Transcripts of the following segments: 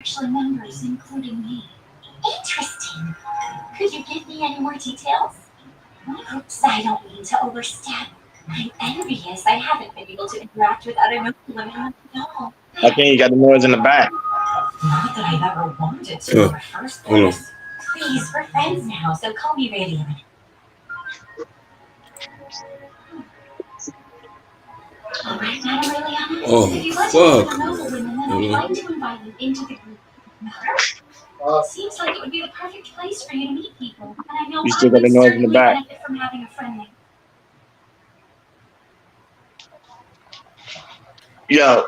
actually members, including me. Interesting. Could you give me any more details? Oops, I don't mean to overstep. I'm envious. I haven't been able to interact with other Muslim women at all. Okay, you got the noise in the back. Not that I've ever wanted to in the first place. Please, we're friends now, so call me Radiant. Alright, now I'm really honest. If you want to meet other noble women, then I'd like to invite you into the group. Seems like it would be the perfect place for you to meet people, and I know You I still got would the noise in the certainly back. benefit from having a friend like Yeah.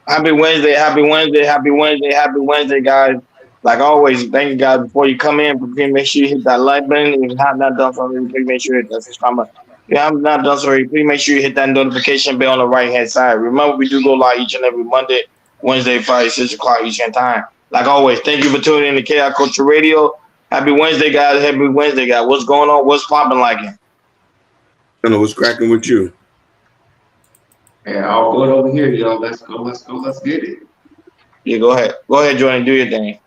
Happy Wednesday, happy Wednesday, happy Wednesday, happy Wednesday, guys. Like always, thank you guys. Before you come in, please make sure you hit that like button. If you have not done so already, please make sure you hit that subscribe button. If you have not done so already, please make sure you hit that notification bell on the right hand side. Remember, we do go live each and every Monday, Wednesday, Friday, 6 o'clock Eastern time. Like always, thank you for tuning in to KI Culture Radio. Happy Wednesday, guys. Happy Wednesday, guys. What's going on? What's popping like it? I know what's cracking with you. Yeah, all good over here, yo. Let's go, let's go, let's get it. Yeah, go ahead. Go ahead, Jordan. Do your thing.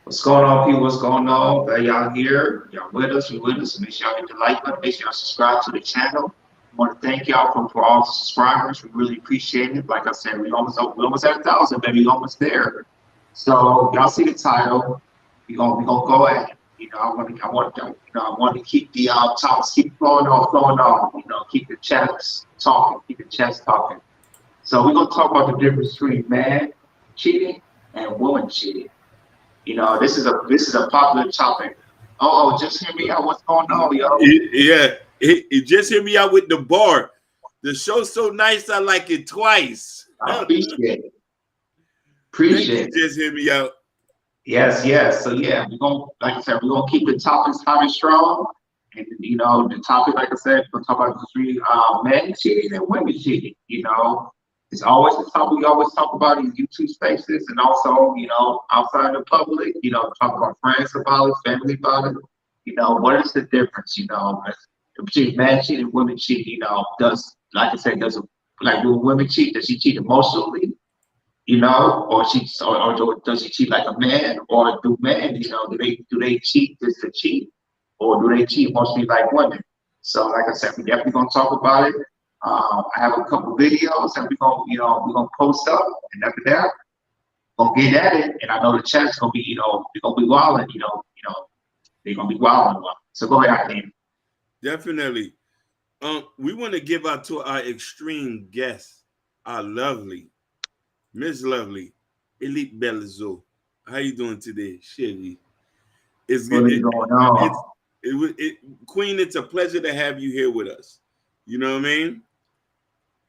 What's going on, people? What's going on? Glad y'all here. Y'all with us, you with us. Make sure y'all hit the like button. Make sure y'all subscribe to the channel. I want to thank y'all for all the subscribers. We really appreciate it. Like I said, we almost at 1,000, baby. We almost there. So y'all see the title. We gonna go at it. I want to keep the topics keep flowing on. Keep the chats talking, keep the chats talking. So we're gonna talk about the difference between man cheating and woman cheating. This is a popular topic. Oh, just hear me out. What's going on, yo? Yeah, just hear me out with the bar. The show's so nice, I like it twice. I appreciate it. Appreciate it. Just hear me out. Yes, yes. So yeah, like I said, we're gonna keep the topics hot and strong. And the topic, like I said, we're gonna talk about between men cheating and women cheating. It's always the topic we always talk about in YouTube spaces and also, outside the public, talk about friends about it, family about it. What is the difference, between men cheating and women cheating, like I said, like do women cheat, does she cheat emotionally? Or does he cheat like a man, or do men, do they cheat just to cheat, or do they cheat mostly like women? So, like I said, we definitely gonna talk about it. I have a couple videos that we're gonna post up, and after that, we're gonna get at it. And I know the chat's gonna be, they're gonna be wilding, they're gonna be wilding. So go ahead, Ian. Definitely. We want to give out to our extreme guest, our lovely Miss Lovely, Elite Bellizo. How you doing today, Chevy? What is going on? Queen, it's a pleasure to have you here with us. You know what I mean?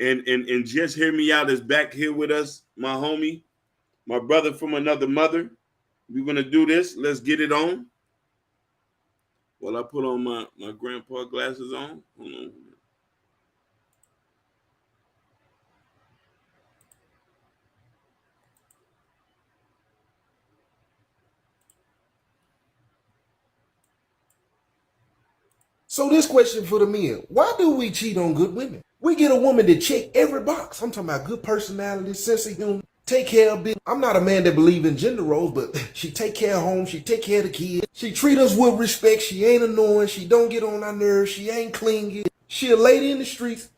And just hear me out is back here with us, my homie, my brother from another mother. We're gonna do this. Let's get it on. While I put on my grandpa glasses on. Hold on. So this question for the men: why do we cheat on good women? We get a woman that check every box. I'm talking about good personality, sense of humor, take care of business. I'm not a man that believe in gender roles, but she take care of home, she take care of the kids, she treat us with respect, she ain't annoying, she don't get on our nerves, she ain't clingy, she a lady in the streets,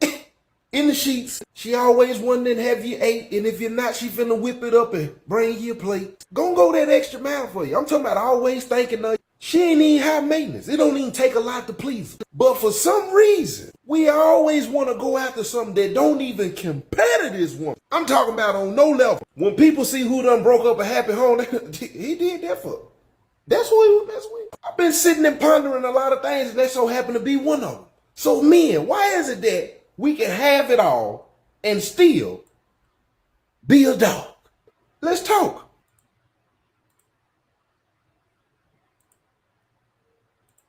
in the sheets. She always wanting to have you ate, and if you're not, she finna whip it up and bring you a plate. Gonna go that extra mile for you. I'm talking about always thinking of. She ain't even high maintenance. It don't even take a lot to please her. But for some reason, we always want to go after something that don't even compare to this woman. I'm talking about on no level. When people see who done broke up a happy home, he did that for her. That's who he was messing with. I've been sitting and pondering a lot of things, and that so happened to be one of them. So men, why is it that we can have it all and still be a dog? Let's talk.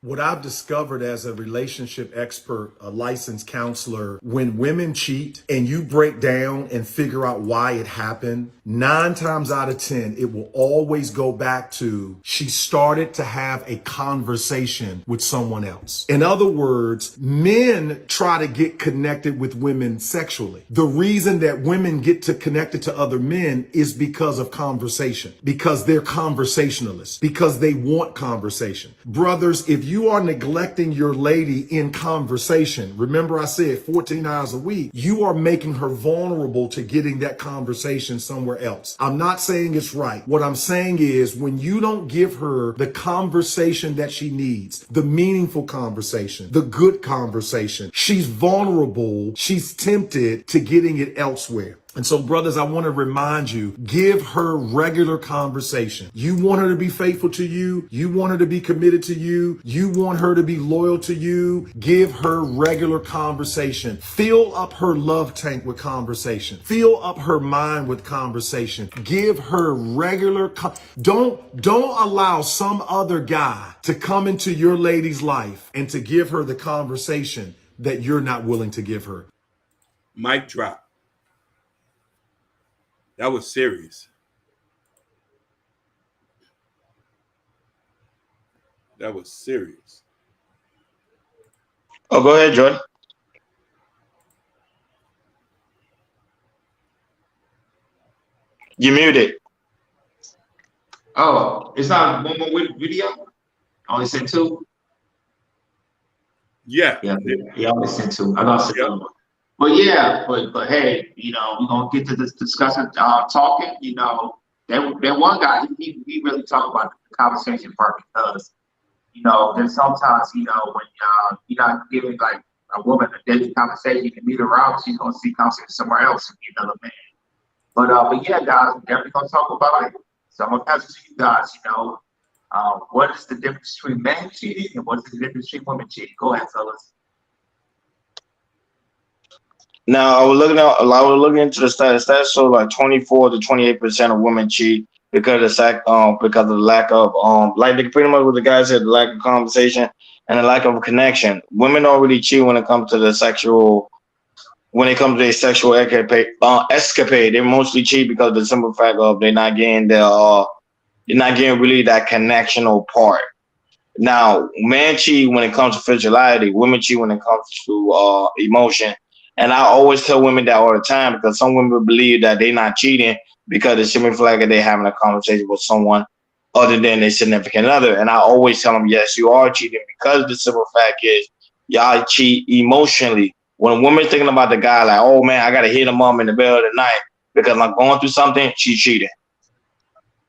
What I've discovered as a relationship expert, a licensed counselor, when women cheat and you break down and figure out why it happened, 9 times out of 10, it will always go back to she started to have a conversation with someone else. In other words, men try to get connected with women sexually. The reason that women get to connected to other men is because of conversation, because they're conversationalists, because they want conversation. Brothers, if you are neglecting your lady in conversation, remember I said 14 hours a week, you are making her vulnerable to getting that conversation somewhere else. I'm not saying it's right. What I'm saying is when you don't give her the conversation that she needs, the meaningful conversation, the good conversation, she's vulnerable, she's tempted to getting it elsewhere. And so, brothers, I want to remind you, give her regular conversation. You want her to be faithful to you. You want her to be committed to you. You want her to be loyal to you. Give her regular conversation. Fill up her love tank with conversation. Fill up her mind with conversation. Give her regular, don't allow some other guy to come into your lady's life and to give her the conversation that you're not willing to give her. Mic drop. That was serious. That was serious. Oh, go ahead, Jordan. You muted. Oh, it's not one more video? I only sent 2? Yeah. Yeah, I only sent 2. I lost it. But yeah, but hey, you know, we're gonna get to this discussion, talking. You know, that one guy, he really talked about the conversation part because, you know, there's sometimes, you know, when you're not giving like a woman a daily conversation, you can meet her out, she's gonna see conversation somewhere else and be another man. But yeah, guys, we're definitely gonna talk about it. So I'm gonna pass it to you guys. You know, what is the difference between men cheating and what is the difference between women cheating? Go ahead, fellas. Now I was looking into the stats. Stats show like 24 to 28% of women cheat because of the lack of like they pretty much what the guy said, the lack of conversation and the lack of connection. Women don't really cheat when it comes to a sexual escapade. They mostly cheat because of the simple fact of they're not getting really that connectional part. Now, men cheat when it comes to physicality. Women cheat when it comes to emotion. And I always tell women that all the time because some women believe that they're not cheating because the simple fact that they're having a conversation with someone other than their significant other. And I always tell them, yes, you are cheating because the simple fact is y'all cheat emotionally. When a woman's thinking about the guy like, oh man, I got to hit him up in the middle of the night because I'm going through something, she's cheating.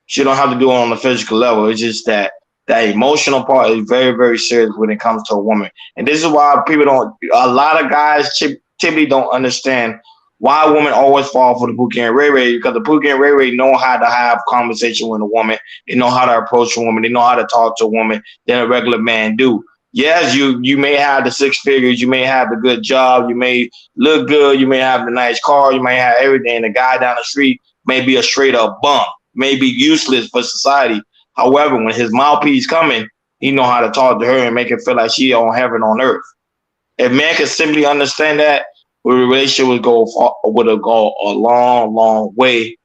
She don't have to do it on the physical level. It's just that emotional part is very, very serious when it comes to a woman. And this is why a lot of guys typically don't understand why women always fall for the Pookie and Ray Ray, because the Pookie and Ray Ray know how to have conversation with a woman. They know how to approach a woman. They know how to talk to a woman than a regular man do. Yes, you may have the 6 figures. You may have the good job. You may look good. You may have the nice car. You may have everything. The guy down the street may be a straight up bum, may be useless for society. However, when his mouthpiece coming, he know how to talk to her and make her feel like she on heaven on earth. If man could simply understand that, the relationship would go a long, long way.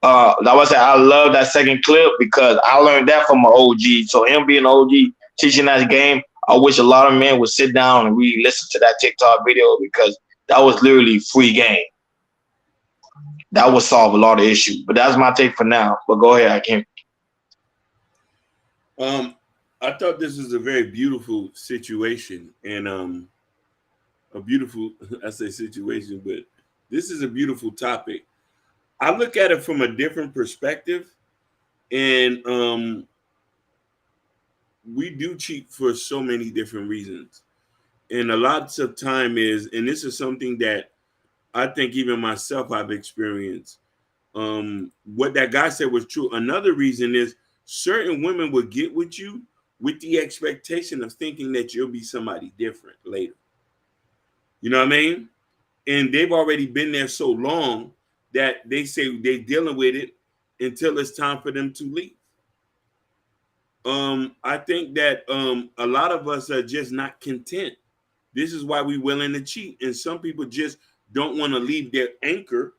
Like I said, I love that second clip because I learned that from an OG. So him being an OG teaching that game, I wish a lot of men would sit down and really listen to that TikTok video because that was literally free game. That would solve a lot of issues. But that's my take for now. But go ahead, Hakeem. I thought this was a very beautiful situation and a beautiful, I say situation, but this is a beautiful topic. I look at it from a different perspective, and we do cheat for so many different reasons. And a lot of time is, and this is something that I think even myself I've experienced. What that guy said was true. Another reason is certain women will get with you with the expectation of thinking that you'll be somebody different later. You know what I mean? And they've already been there so long that they say they're dealing with it until it's time for them to leave. I think that a lot of us are just not content. This is why we're willing to cheat, and some people just don't want to leave their anchor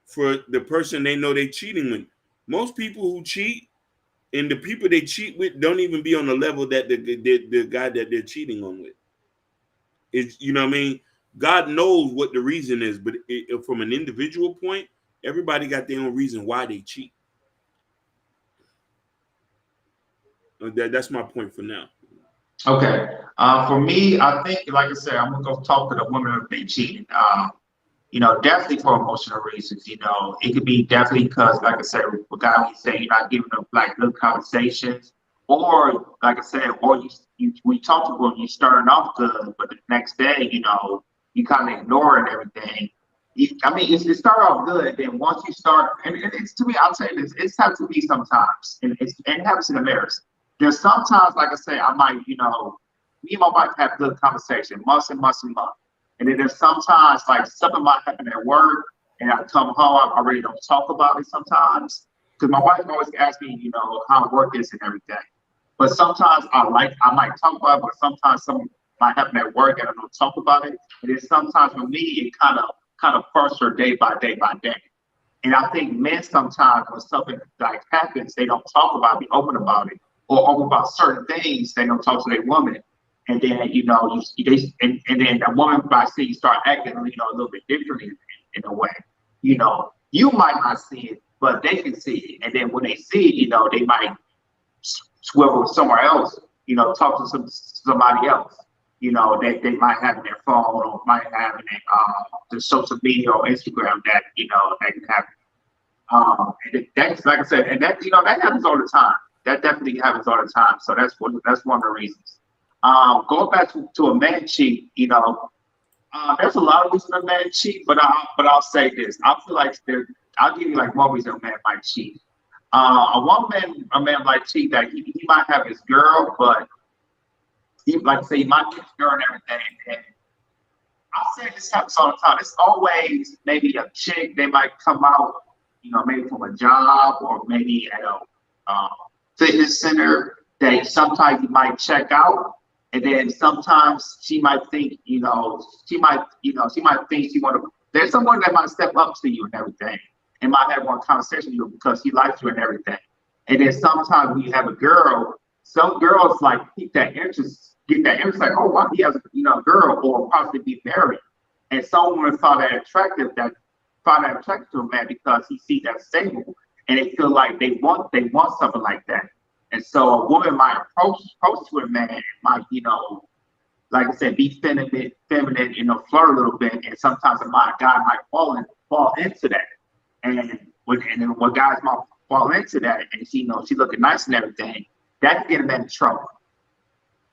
for the person they know they're cheating with. Most people who cheat and the people they cheat with don't even be on the level that the guy that they're cheating on with. It's, you know what I mean? God knows what the reason is, but from an individual point, everybody got their own reason why they cheat. That's my point for now. Okay. For me, I think, like I said, I'm gonna go talk to the women who've been cheating. Definitely for emotional reasons. It could be definitely because, like I said, what guy we say you're not giving them like good conversations, or like I said, or we talk to people, you starting off good, but the next day, you kind of ignoring everything. It start off good, then once you start, and it's to me, I'll tell you this, it's has to be sometimes, and it happens in the marriage. There's sometimes, like I say, I might, me and my wife have good conversation, months and months and months. And then there's sometimes like something might happen at work and I come home, I really don't talk about it sometimes. Because my wife always asks me, how work is and everything. But sometimes I might talk about it, but sometimes something might happen at work and I don't talk about it. And then sometimes for me, it kind of frustrates day by day by day. And I think men sometimes when something like happens, they don't talk about it, be open about it, or open about certain things, they don't talk to their woman. And then, and then the woman might see you start acting, a little bit differently in a way. You might not see it, but they can see it. And then when they see it, they might swivel somewhere else, talk to somebody else. They might have their phone or might have the social media or Instagram that, that can happen. And that's, like I said, and that, that happens all the time. That definitely happens all the time. So that's one of the reasons. Going back to a man cheat, there's a lot of reasons a man cheat, but I'll say this. I feel like I'll give you like one reason a man might cheat. A man might cheat that he might have his girl, but he might get his girl and everything. And I'll say this happens all the time. It's always maybe a chick, they might come out, maybe from a job or maybe at a fitness center that sometimes you might check out. And then sometimes she might think, she might think there's someone that might step up to you and everything and might have one conversation with you because he likes you and everything. And then sometimes when you have a girl, some girls like get that interest like, oh wow, he has a girl or possibly be married. And some women find that attractive to a man because he sees that stable and they feel like they want something like that. And so a woman might approach to a man and might, like I said, be feminine, flirt a little bit. And sometimes a guy might fall into that. And when guys might fall into that and she looking nice and everything, that can get a man in trouble.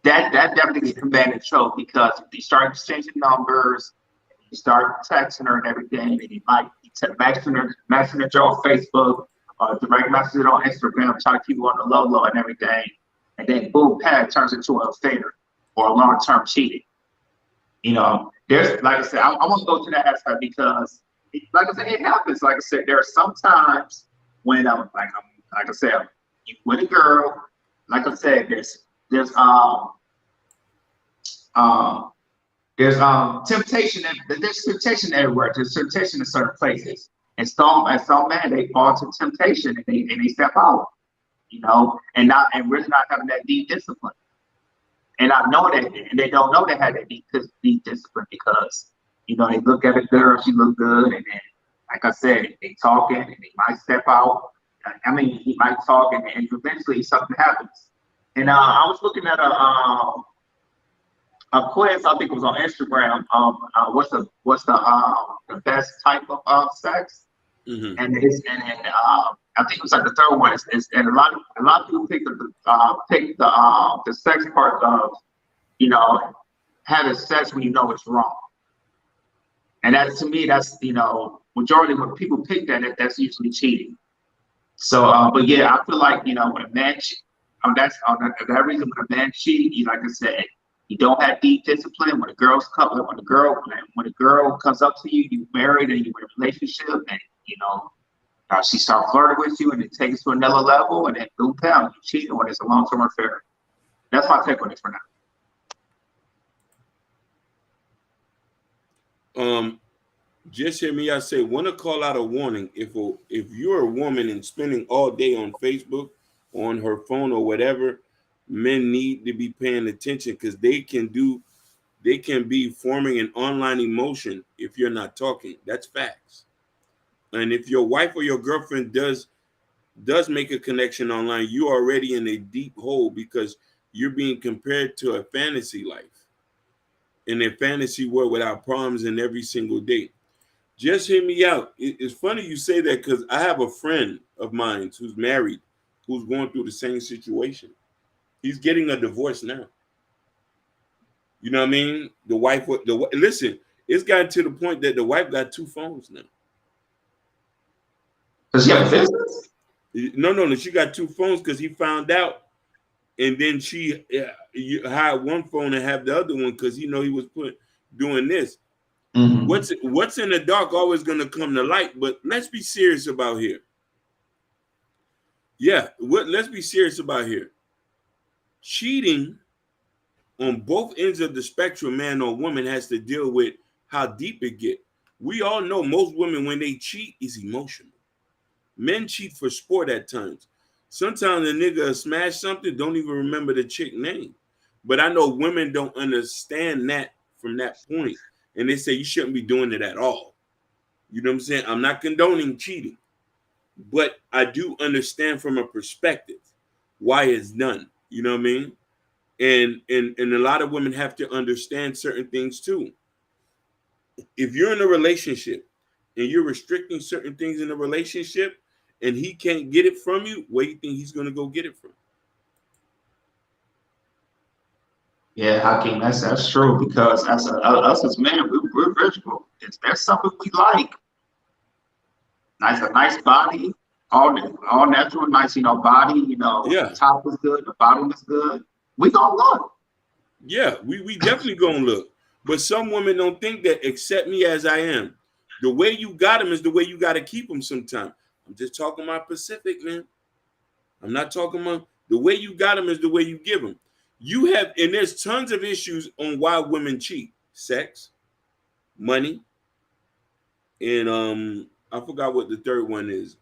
That definitely gets a man in trouble because if you start exchanging numbers, you start texting her and everything, and he might messaging her on Facebook, direct message on Instagram, try to keep you on the low and everything, and then boom, pad turns into an affair or a long-term cheating. There's, like I said, I want to go to that aspect because, like I said, it happens. Like I said, there are some times when, like I said, you with a girl. Like I said, there's temptation. There's temptation everywhere. There's temptation in certain places. And some men, they fall to temptation and they step out, and really not having that deep discipline. And I know that, and they don't know they had that deep discipline because, they look at a girl, she look good, and then, like I said, they talking and they might step out. He might talk and eventually something happens. And I was looking at a quiz, I think it was on Instagram. What's the best type of sex? Mm-hmm. And I think it was like the third one. And a lot of people pick the sex part of having sex when it's wrong. And that, to me, that's majority when people pick that's usually cheating. So, but yeah, I feel like when a man that's that reason when a man cheats, like I said, you don't have deep discipline. When a girl comes up to you, you married and you're in a relationship, and She start flirting with you and then take it to another level, and then boom, pound, you cheating when it's a long-term affair. That's my take on it for now. Just hear me. I say, want to call out a warning. If you're a woman and spending all day on Facebook, on her phone or whatever, men need to be paying attention because they can be forming an online emotion if you're not talking. That's facts. And if your wife or your girlfriend does make a connection online, you're already in a deep hole because you're being compared to a fantasy life in a fantasy world without problems in every single day. Just hear me out. It's funny you say that because I have a friend of mine who's married, who's going through the same situation. He's getting a divorce now. You know what I mean? Listen, it's gotten to the point that the wife got 2 phones now. Does she have a business? No. She got 2 phones because he found out, and then she had one phone and have the other one because he was doing this. Mm-hmm. What's in the dark always going to come to light. But let's be serious about here. Yeah, let's be serious about here. Cheating on both ends of the spectrum, man or woman, has to deal with how deep it gets. We all know most women, when they cheat, is emotional. Men cheat for sport at times. Sometimes a nigga smash something, don't even remember the chick name. But I know women don't understand that from that point. And they say you shouldn't be doing it at all. You know what I'm saying? I'm not condoning cheating. But I do understand from a perspective why it's done. You know what I mean? And a lot of women have to understand certain things too. If you're in a relationship and you're restricting certain things in the relationship and he can't get it from you, where do you think he's going to go get it from? Yeah, Hakeem, that's true, because us as men, we're visual. If there's something we like, a nice body, all natural, nice, body, yeah. The top is good, the bottom is good, we gonna look. Yeah, we definitely gonna look. But some women don't think that. Accept me as I am. The way you got them is the way you got to keep them sometimes. I'm just talking about Pacific, man. I'm not talking about the way you got them is the way you give them. And there's tons of issues on why women cheat. Sex, money, and I forgot what the third one is.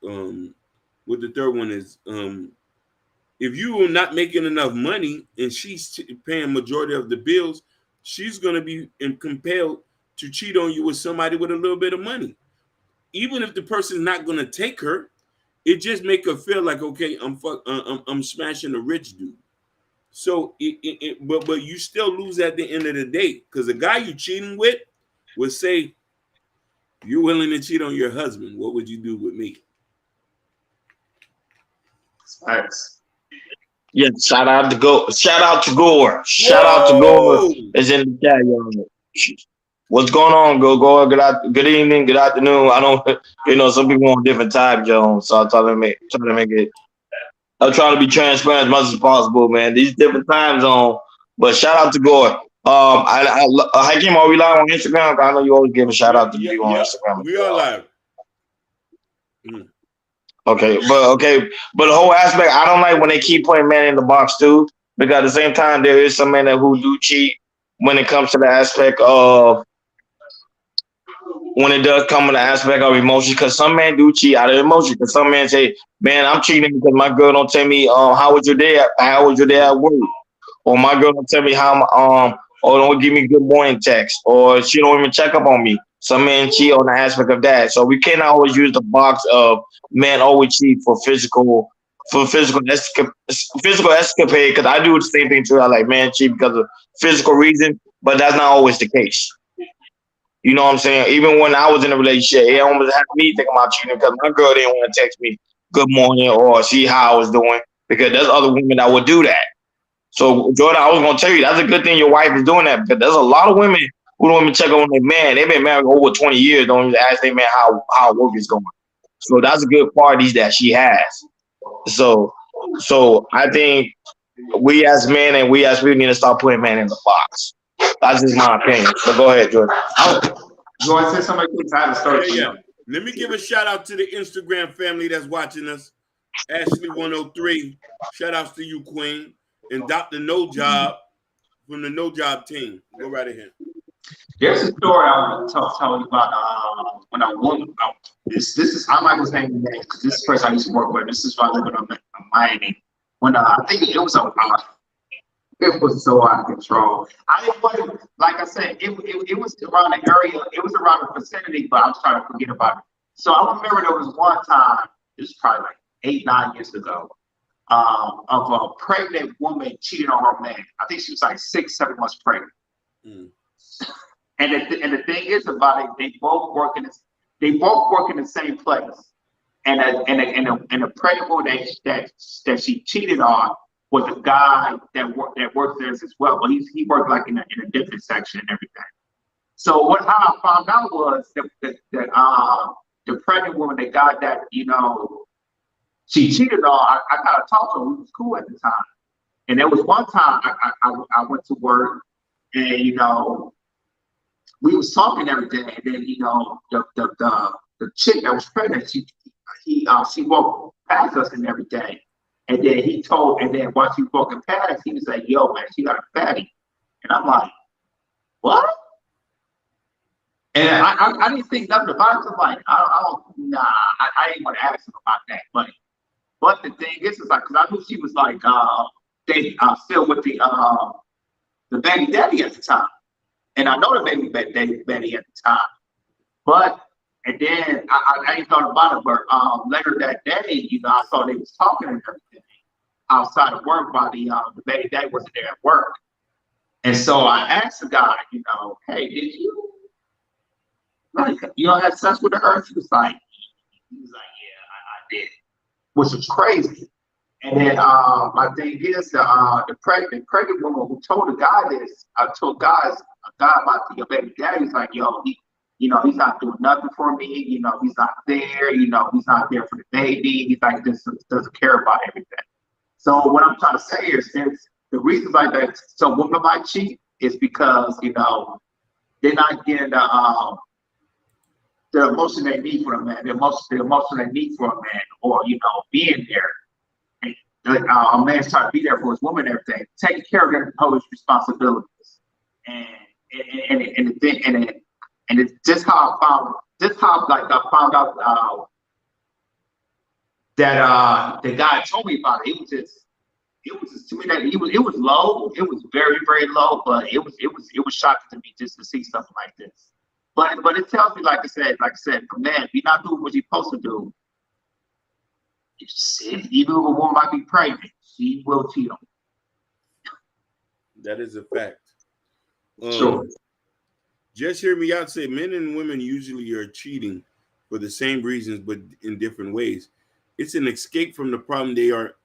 If you are not making enough money and she's paying majority of the bills, she's going to be compelled to cheat on you with somebody with a little bit of money. Even if the person is not going to take her, it just make her feel like, okay, I'm smashing a rich dude. So, but you still lose at the end of the day, because the guy you're cheating with would say, "You're willing to cheat on your husband. What would you do with me?" Thanks. Yeah, shout out to Gore. Shout out to Gore. Is in the chat, y'all. What's going on, Gore? Good evening, good afternoon. I don't, some people on different time zones, so I'm trying to make it. I'm trying to be transparent as much as possible, man. These different time zones, but shout out to Gore. Hakeem, are we live on Instagram? I know you always give a shout out to you on Instagram. We are live. Okay, but the whole aspect, I don't like when they keep putting men in the box too, because at the same time there is some men who do cheat when it comes to the aspect of when it does come in the aspect of emotion, because some men do cheat out of emotion. Because some men say, "Man, I'm cheating because my girl don't tell me how was your day at work," or my girl don't tell me or don't give me good morning text, or she don't even check up on me. Some men cheat on the aspect of that, so we cannot always use the box of men always cheat for physical escapade. Because I do the same thing too. I like men cheat because of physical reason, but that's not always the case. You know what I'm saying? Even when I was in a relationship, it almost had me thinking about cheating because my girl didn't want to text me good morning or see how I was doing, because there's other women that would do that. So, Jordan, I was going to tell you, that's a good thing your wife is doing that, because there's a lot of women who don't even check on their man. They've been married over 20 years, don't even ask their man how work is going. So that's a good quality that she has. So I think we as men and we as women need to start putting men in the box. That's just my opinion. So go ahead, Jordan. You want to say something quick? I had to start. Let me give a shout out to the Instagram family that's watching us. Ashley103. Shout outs to you, Queen. And Dr. No Job from the No Job team. Go right ahead. There's a story I want to tell you about when I won. This is, I'm not gonna name the name because this is the person I used to work with. This is why I live in Miami. When I think it was so out of control. I didn't want to, like I said, it was around the area, it was around the vicinity, but I was trying to forget about it. So I remember there was one time, this was probably like 8-9 years ago, of a pregnant woman cheating on her man. I think she was like 6-7 months pregnant. Mm. And the thing is about it, they both work in the same place. And the pregnant woman that she cheated on was a guy that works there as well, but he worked like in a different section and everything. So how I found out was that the pregnant woman, the guy that she cheated on, I kind of talked to him. We was cool at the time, and there was one time I went to work, and we was talking every day, and then the chick that was pregnant, she walked past us and every day. And then once he walking past, he was like, "Yo, man, she got a fatty," and I'm like, "What?" And I didn't think nothing about it. I'm like, I ain't want to ask him about that. But the thing is like, because I knew she was like, still with the baby daddy at the time, and I know the baby daddy at the time. And then I ain't thought about it, but later that day, I saw they was talking and everything outside of work while the baby daddy wasn't there at work. And so I asked the guy, "Hey, did you have sex with her?" He was like, "Yeah, I did," which was crazy. And then my thing is the pregnant woman who told the guy this, told a guy about your baby daddy. He's like, "Yo, he's not doing nothing for me. He's not there. He's not there for the baby. He's like, this doesn't care about everything." So what I'm trying to say is the reason like that, so women might cheat is because, they're not getting the emotion they need for a man, the emotion they need for a man, or, being there. And, a man's trying to be there for his woman and everything, taking care of their whole responsibilities. And it's just how I found out that the guy told me about it. It was just to me that it was low. It was very, very low, but it was shocking to me just to see something like this. But it tells me, like I said, man, if you're not doing what you're supposed to do, even if a woman might be pregnant, she will cheat on you. That is a fact. Sure. Just hear me out. Say men and women usually are cheating for the same reasons, but in different ways. It's an escape from the problem they aren't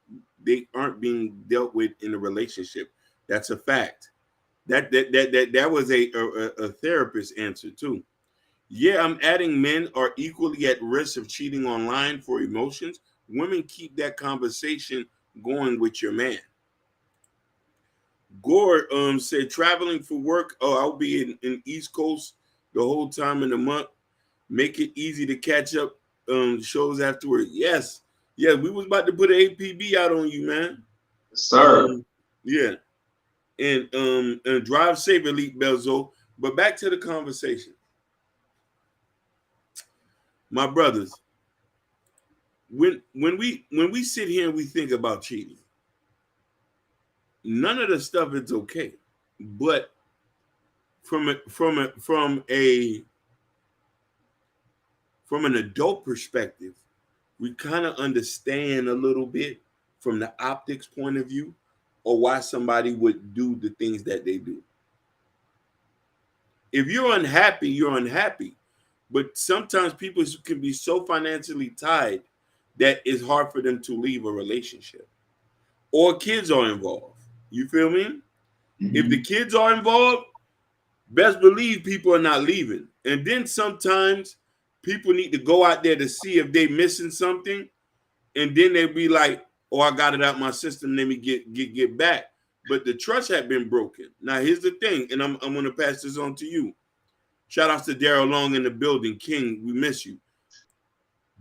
being dealt with in a relationship. That's a fact. That was a therapist answer too. Yeah, I'm adding men are equally at risk of cheating online for emotions. Women, keep that conversation going with your man. Gore said traveling for work. Oh, I'll be in East Coast the whole time in the month. Make it easy to catch up shows afterward. Yes. Yeah, we was about to put an APB out on you, man. Sir. Yeah. And drive safe, Elite Belzo. But back to the conversation. My brothers, when we sit here and we think about cheating, none of the stuff is okay. But from an adult perspective, we kind of understand a little bit from the optics point of view, or why somebody would do the things that they do. If you're unhappy, you're unhappy. But sometimes people can be so financially tied that it's hard for them to leave a relationship. Or kids are involved. You feel me? Mm-hmm. If the kids are involved, best believe people are not leaving. And then sometimes people need to go out there to see if they're missing something. And then they'll be like, "Oh, I got it out my system. Let me get back." But the trust had been broken. Now, here's the thing, and I'm going to pass this on to you. Shout out to Daryl Long in the building. King, we miss you.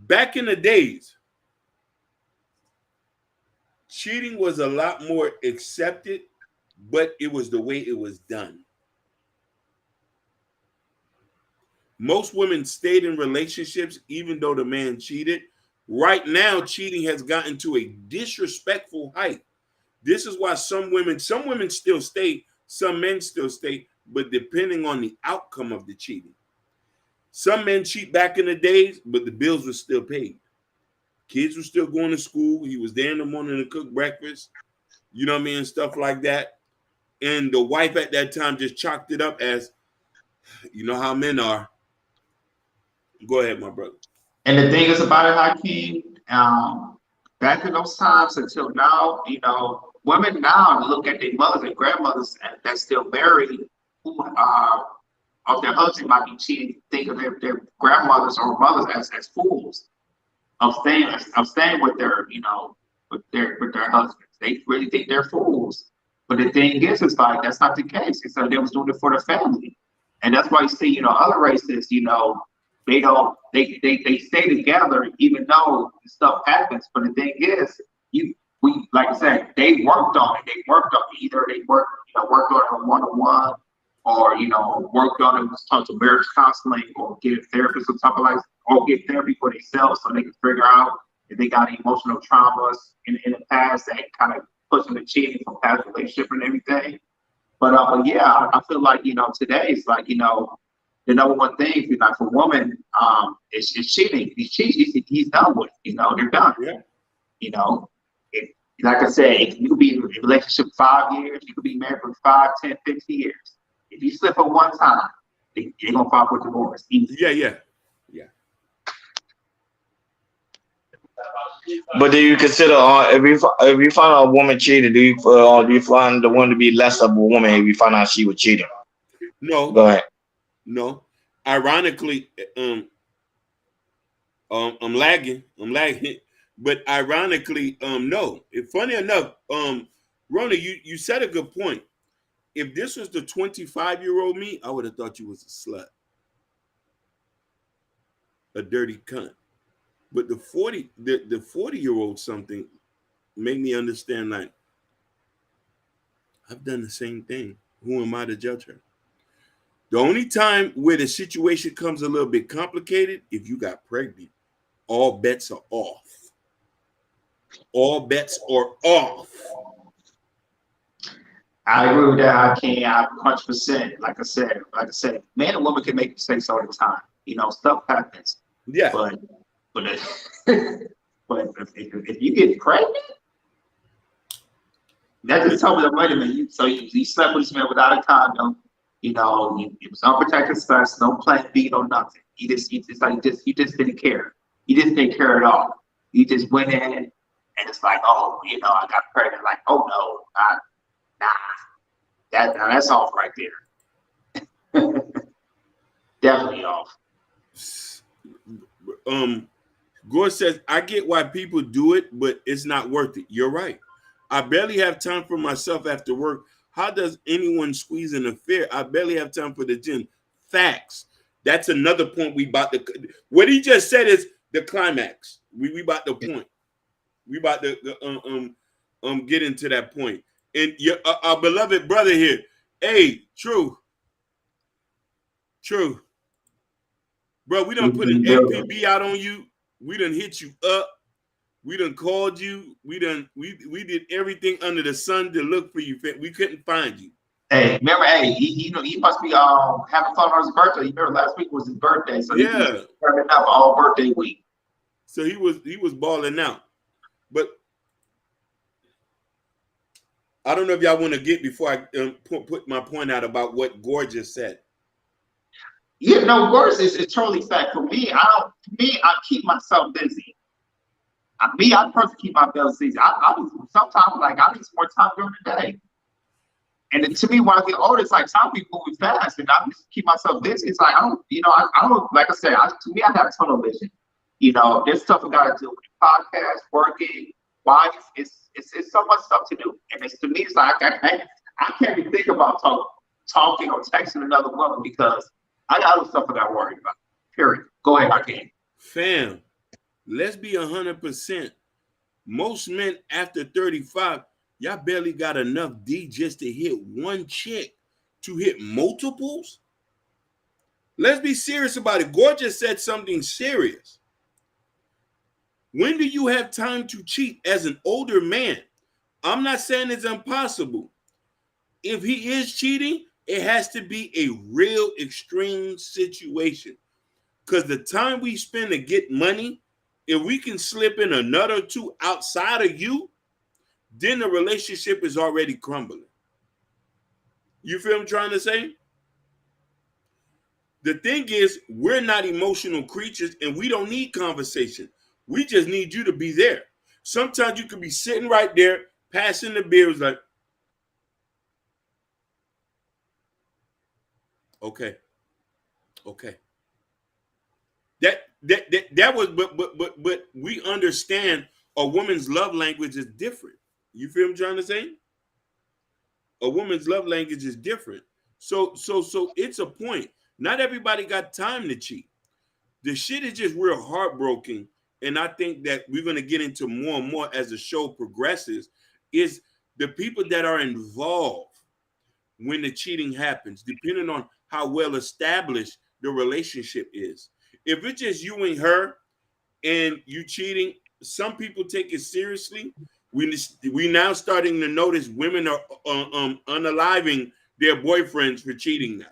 Back in the days, cheating was a lot more accepted, but it was the way it was done. Most women stayed in relationships even though the man cheated. Right now, cheating has gotten to a disrespectful height. This is why some women still stay, some men still stay, but depending on the outcome of the cheating. Some men cheat back in the days, but the bills were still paid. Kids were still going to school. He was there in the morning to cook breakfast, you know what I mean, stuff like that. And the wife at that time just chalked it up as, you know how men are. Go ahead, my brother. And the thing is about it, Hakeem, back in those times until now, you know, women now look at their mothers and grandmothers that's still married, who of their husband might be cheating, think of their grandmothers or mothers as fools of staying with their, you know, with their husbands. They really think they're fools. But the thing is, it's like that's not the case. It's like they was doing it for the family. And that's why you see, you know, other races, you know, they stay together even though stuff happens. But the thing is, we like I said, they worked on it. They worked on it. Either they worked on it one-on-one, or you know, worked on it, talked to marriage counseling, or get a therapist or something like, or get therapy for themselves so they can figure out if they got emotional traumas in the past that kind of push them to cheating from past relationship and everything. But yeah, I feel like, you know, today it's like, you know, the number one thing, if you're like for woman, is cheating. If he cheats, he's done with. You know, they're done. Yeah. You know, like I said, you could be in a relationship 5 years, you could be married for 5, 10, 50 years. If you slip up one time, they're gonna file for divorce. Easy. Yeah. But do you consider if you find out a woman cheated, do you find the woman to be less of a woman if you find out she was cheating? No. Go ahead. No. Ironically, I'm lagging. But ironically, no. Funny enough, Rona, you said a good point. If this was the 25-year-old me, I would have thought you was a slut, a dirty cunt. But the 40-year-old something made me understand, like, I've done the same thing. Who am I to judge her? The only time where the situation comes a little bit complicated, if you got pregnant, all bets are off. All bets are off. I agree with that. I can 100%. Like I said, man and woman can make mistakes all the time. You know, stuff happens. Yeah. But if you get pregnant, that just told me that, wait a minute. So you slept with this man without a condom. You know, it was unprotected sex, no plan B, no nothing. You just didn't care. You just didn't care at all. You just went in and it's like, oh, you know, I got pregnant. Like, oh no, nah, that's off right there. Definitely off. Gore says, I get why people do it, but it's not worth it. You're right. I barely have time for myself after work. How does anyone squeeze an affair? I barely have time for the gym. Facts. That's another point we about to. What he just said is the climax. We about the point. We about to get into that point. And our beloved brother here, hey, true, bro. We done put an MPB out on you. We done hit you up. We done called you. We did everything under the sun to look for you. We couldn't find you. Hey, remember? Hey, he must be having fun on his birthday. You remember last week was his birthday, so yeah, he was turning up all birthday week. So he was balling out. But I don't know if y'all want to get before I put my point out about what Gore just said. Yeah, no, Gore is totally fact. For me, I keep myself busy. I personally keep myself busy. Sometimes like I need some more time during the day. And to me, when I get older, it's like time be moving fast, and I just keep myself busy. It's like I don't like I said. To me, I have tunnel vision. You know, there's stuff I gotta do with podcasts, working, wife. It's so much stuff to do, and to me, it's like I can't even think about talking or texting another woman because I got other stuff I gotta worry about. Period. Go ahead, I can. Fam, let's be 100%. Most men after 35, y'all barely got enough D just to hit one chick. To hit multiples? Let's be serious about it. Gorgeous said something serious. When do you have time to cheat as an older man? I'm not saying it's impossible. If he is cheating, it has to be a real extreme situation. Because the time we spend to get money, if we can slip in another two outside of you, then the relationship is already crumbling. You feel what I'm trying to say? The thing is, we're not emotional creatures and we don't need conversation. We just need you to be there. Sometimes you could be sitting right there, passing the beer, was like, okay. That was, but we understand a woman's love language is different. You feel what I'm trying to say? A woman's love language is different. So it's a point. Not everybody got time to cheat. The shit is just real heartbroken. And I think that we're going to get into more and more as the show progresses, is the people that are involved when the cheating happens, depending on how well established the relationship is. If it's just you and her and you cheating, some people take it seriously. We now starting to notice women are unaliving their boyfriends for cheating now.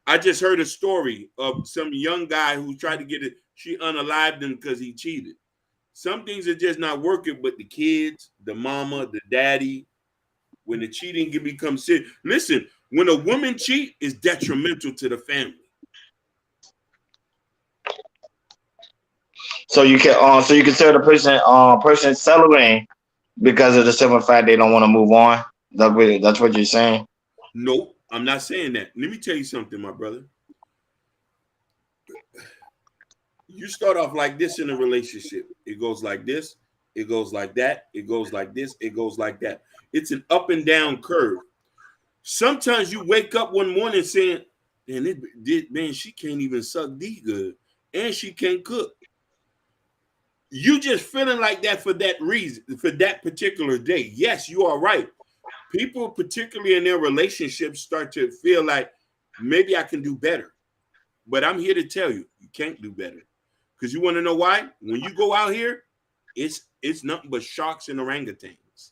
I just heard a story of some young guy who tried to get it. She unalived him because he cheated. Some things are just not working, but the kids, the mama, the daddy, when the cheating can become serious. Listen, when a woman cheat, it's detrimental to the family. So you can consider the person celebrating because of the simple fact they don't want to move on. That's what you're saying. Nope, I'm not saying that. Let me tell you something, my brother. You start off like this in a relationship. It goes like this. It goes like that. It goes like this. It goes like that. It's an up and down curve. Sometimes you wake up one morning saying, man, she can't even suck D good. And she can't cook. You just feeling like that for that reason, for that particular day. Yes, you are right. People, particularly in their relationships, start to feel like maybe I can do better. But I'm here to tell you, you can't do better. Because you want to know why? When you go out here, it's nothing but sharks and orangutans.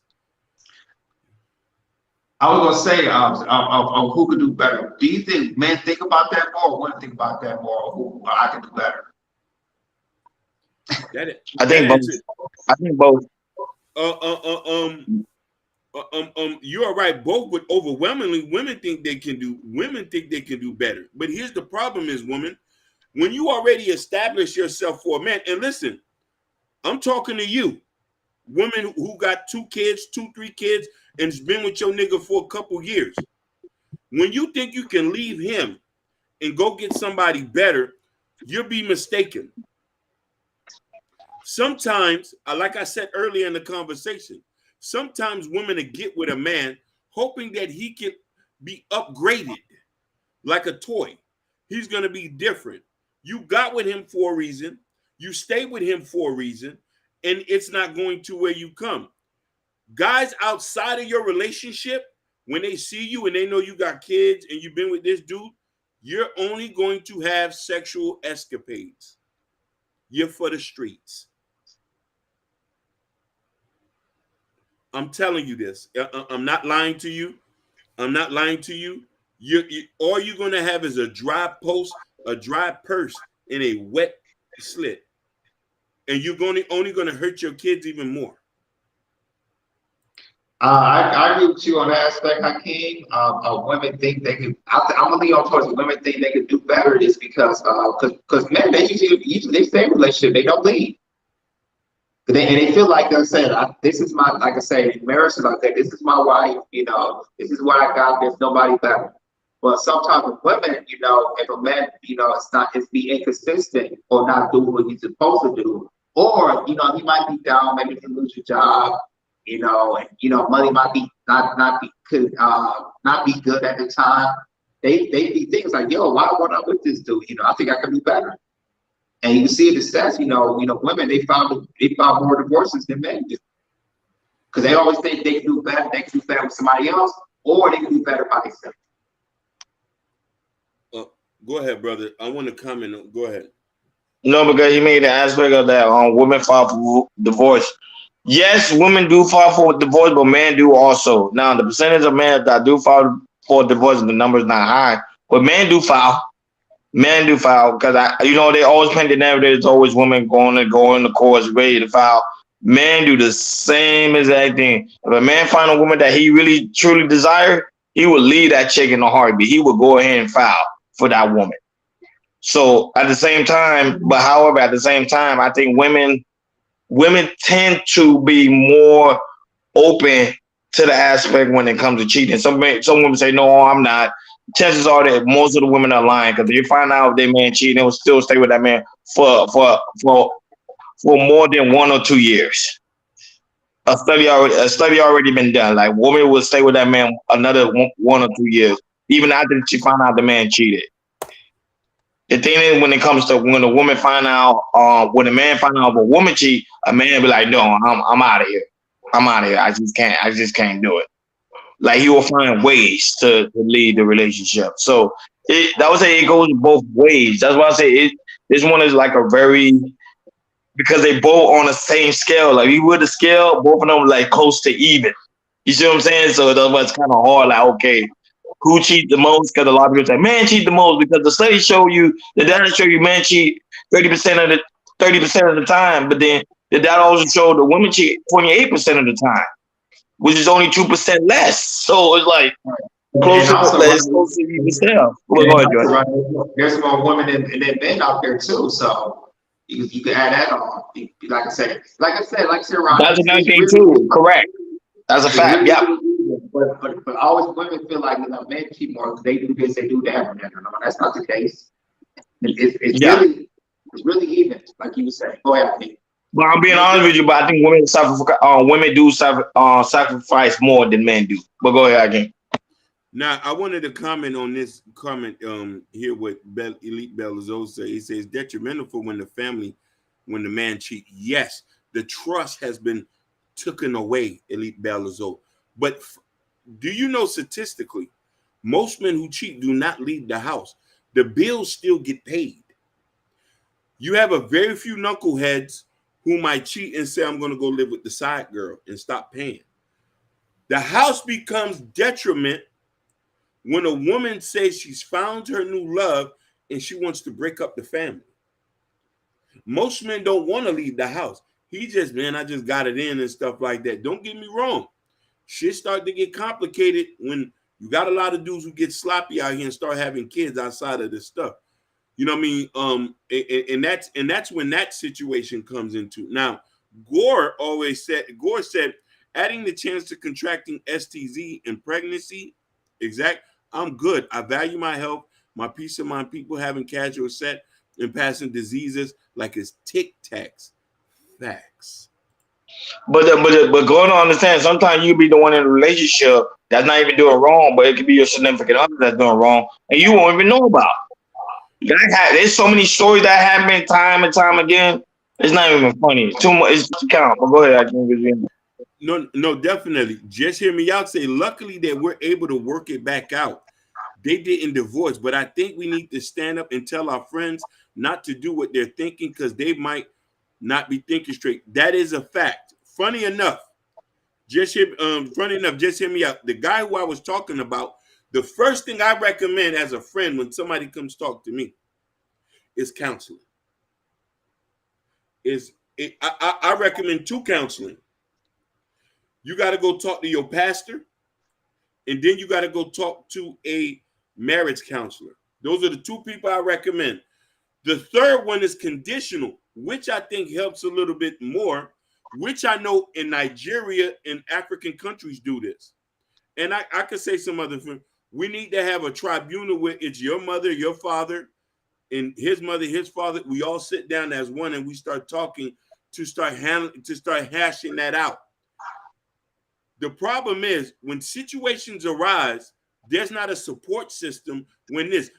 I was gonna say, who could do better? Do you think men think about that more, or women think about that more, or who I can do better? I think both. You are right, both, but overwhelmingly, women think they can do better. But here's the problem: is women, when you already establish yourself for a man, and listen, I'm talking to you, women who got 2 kids, 2-3 kids, and has been with your nigga for a couple years. When you think you can leave him and go get somebody better, you'll be mistaken. Sometimes, like I said earlier in the conversation, sometimes women will get with a man hoping that he can be upgraded like a toy. He's going to be different. You got with him for a reason. You stay with him for a reason, and it's not going to where you come. Guys outside of your relationship, when they see you and they know you got kids and you've been with this dude, you're only going to have sexual escapades. You're for the streets. I'm telling you this. I'm not lying to you. I'm not lying to you. All you're going to have is a dry post, a dry purse, and a wet slit. And you're only going to hurt your kids even more. I agree with you on that aspect, Hakeem. Women think they can. I'm gonna lean on towards women think they can do better. Is because men, they usually they stay in a relationship, they don't leave. And they feel like they're saying, this is my, like I say, marriage is like that. This is my wife, this is what I got. There's nobody better. But sometimes with women, if a man, it's be inconsistent or not doing what he's supposed to do, or he might be down, maybe he lose your job, and money might be not be good at the time. They be things like, yo, why am I with this dude? I think I can do better. And you can see the stats, women, they file more divorces than men do. Because they always think they can do better, with somebody else, or they can do better by themselves. Go ahead, brother. I want to comment. Go ahead. No, because he made the aspect of that women file for divorce. Yes, women do file for divorce, but men do also. Now, the percentage of men that do file for divorce, the number is not high, but men do file. Men do file because they always paint the narrative. There's always women going to courts ready to file. Men do the same exact thing. If a man find a woman that he really truly desire, he will leave that chick in a heartbeat. He will go ahead and file for that woman. So at the same time, I think women tend to be more open to the aspect when it comes to cheating. Some women say, no, I'm not. Chances are that most of the women are lying because if you find out their man cheating, they will still stay with that man for more than 1 or 2 years. A study already been done. Like women will stay with that man another 1 or 2 years, even after she found out the man cheated. The thing is, when it comes to when a woman find out, when a man find out if a woman cheat, a man be like, no, I'm out of here. I'm out of here. I just can't do it. Like he will find ways to lead the relationship. So that would say it goes both ways. That's why I say this one is like because they both on the same scale. Like you with the scale, both of them like close to even. You see what I'm saying? So that's why it's kind of hard. Like, okay, who cheat the most? Because a lot of people say man cheat the most because the studies show you, the data show you man cheat 30% of the time, but then the data also show the women cheat 28% of the time, which is only 2% less. So it's like close to even still. Go ahead, Jordan. There's more women than men out there too. So you can add that on. Like I said, Ron. That's another thing too. Correct. That's a fact. Yeah. But always women feel like men cheat more because they do this, they do that. No, that's not the case. It's really even, like you were saying. Go ahead, Pete. But I'm being honest with you, but I think women do sacrifice more than men do. But go ahead again. Now, I wanted to comment on this comment here with Elite Belzosa. He says detrimental for when the man cheat. Yes, the trust has been taken away, Elite Belzosa. But do you know statistically, most men who cheat do not leave the house. The bills still get paid. You have a very few knuckleheads who might cheat and say, I'm going to go live with the side girl and stop paying. The house becomes detriment when a woman says she's found her new love and she wants to break up the family. Most men don't want to leave the house. I just got it in and stuff like that. Don't get me wrong. Shit start to get complicated when you got a lot of dudes who get sloppy out here and start having kids outside of this stuff. You know what I mean? And that's when that situation comes into. Now, Gore said, adding the chance to contracting STZ in pregnancy, I'm good. I value my health, my peace of mind. People having casual sex and passing diseases like it's Tic Tacs. Facts. But going to understand, sometimes you be the one in a relationship that's not even doing wrong, but it could be your significant other that's doing wrong, and you won't even know about it. There's so many stories that happen time and time again. It's not even funny. It's too much. It's too count. But go ahead. No, definitely. Just hear me out. Say, luckily that we're able to work it back out. They didn't divorce, but I think we need to stand up and tell our friends not to do what they're thinking because they might not be thinking straight. That is a fact. Funny enough, just hear me out. The guy who I was talking about, the first thing I recommend as a friend when somebody comes talk to me is counseling. I recommend 2 counseling. You got to go talk to your pastor, and then you got to go talk to a marriage counselor. Those are the 2 people I recommend. The third one is conditional, which I think helps a little bit more, which I know in Nigeria and African countries do this. And I could say some other things. We need to have a tribunal where it's your mother, your father, and his mother, his father. We all sit down as one and we start talking to start hashing that out. The problem is when situations arise, there's not a support system.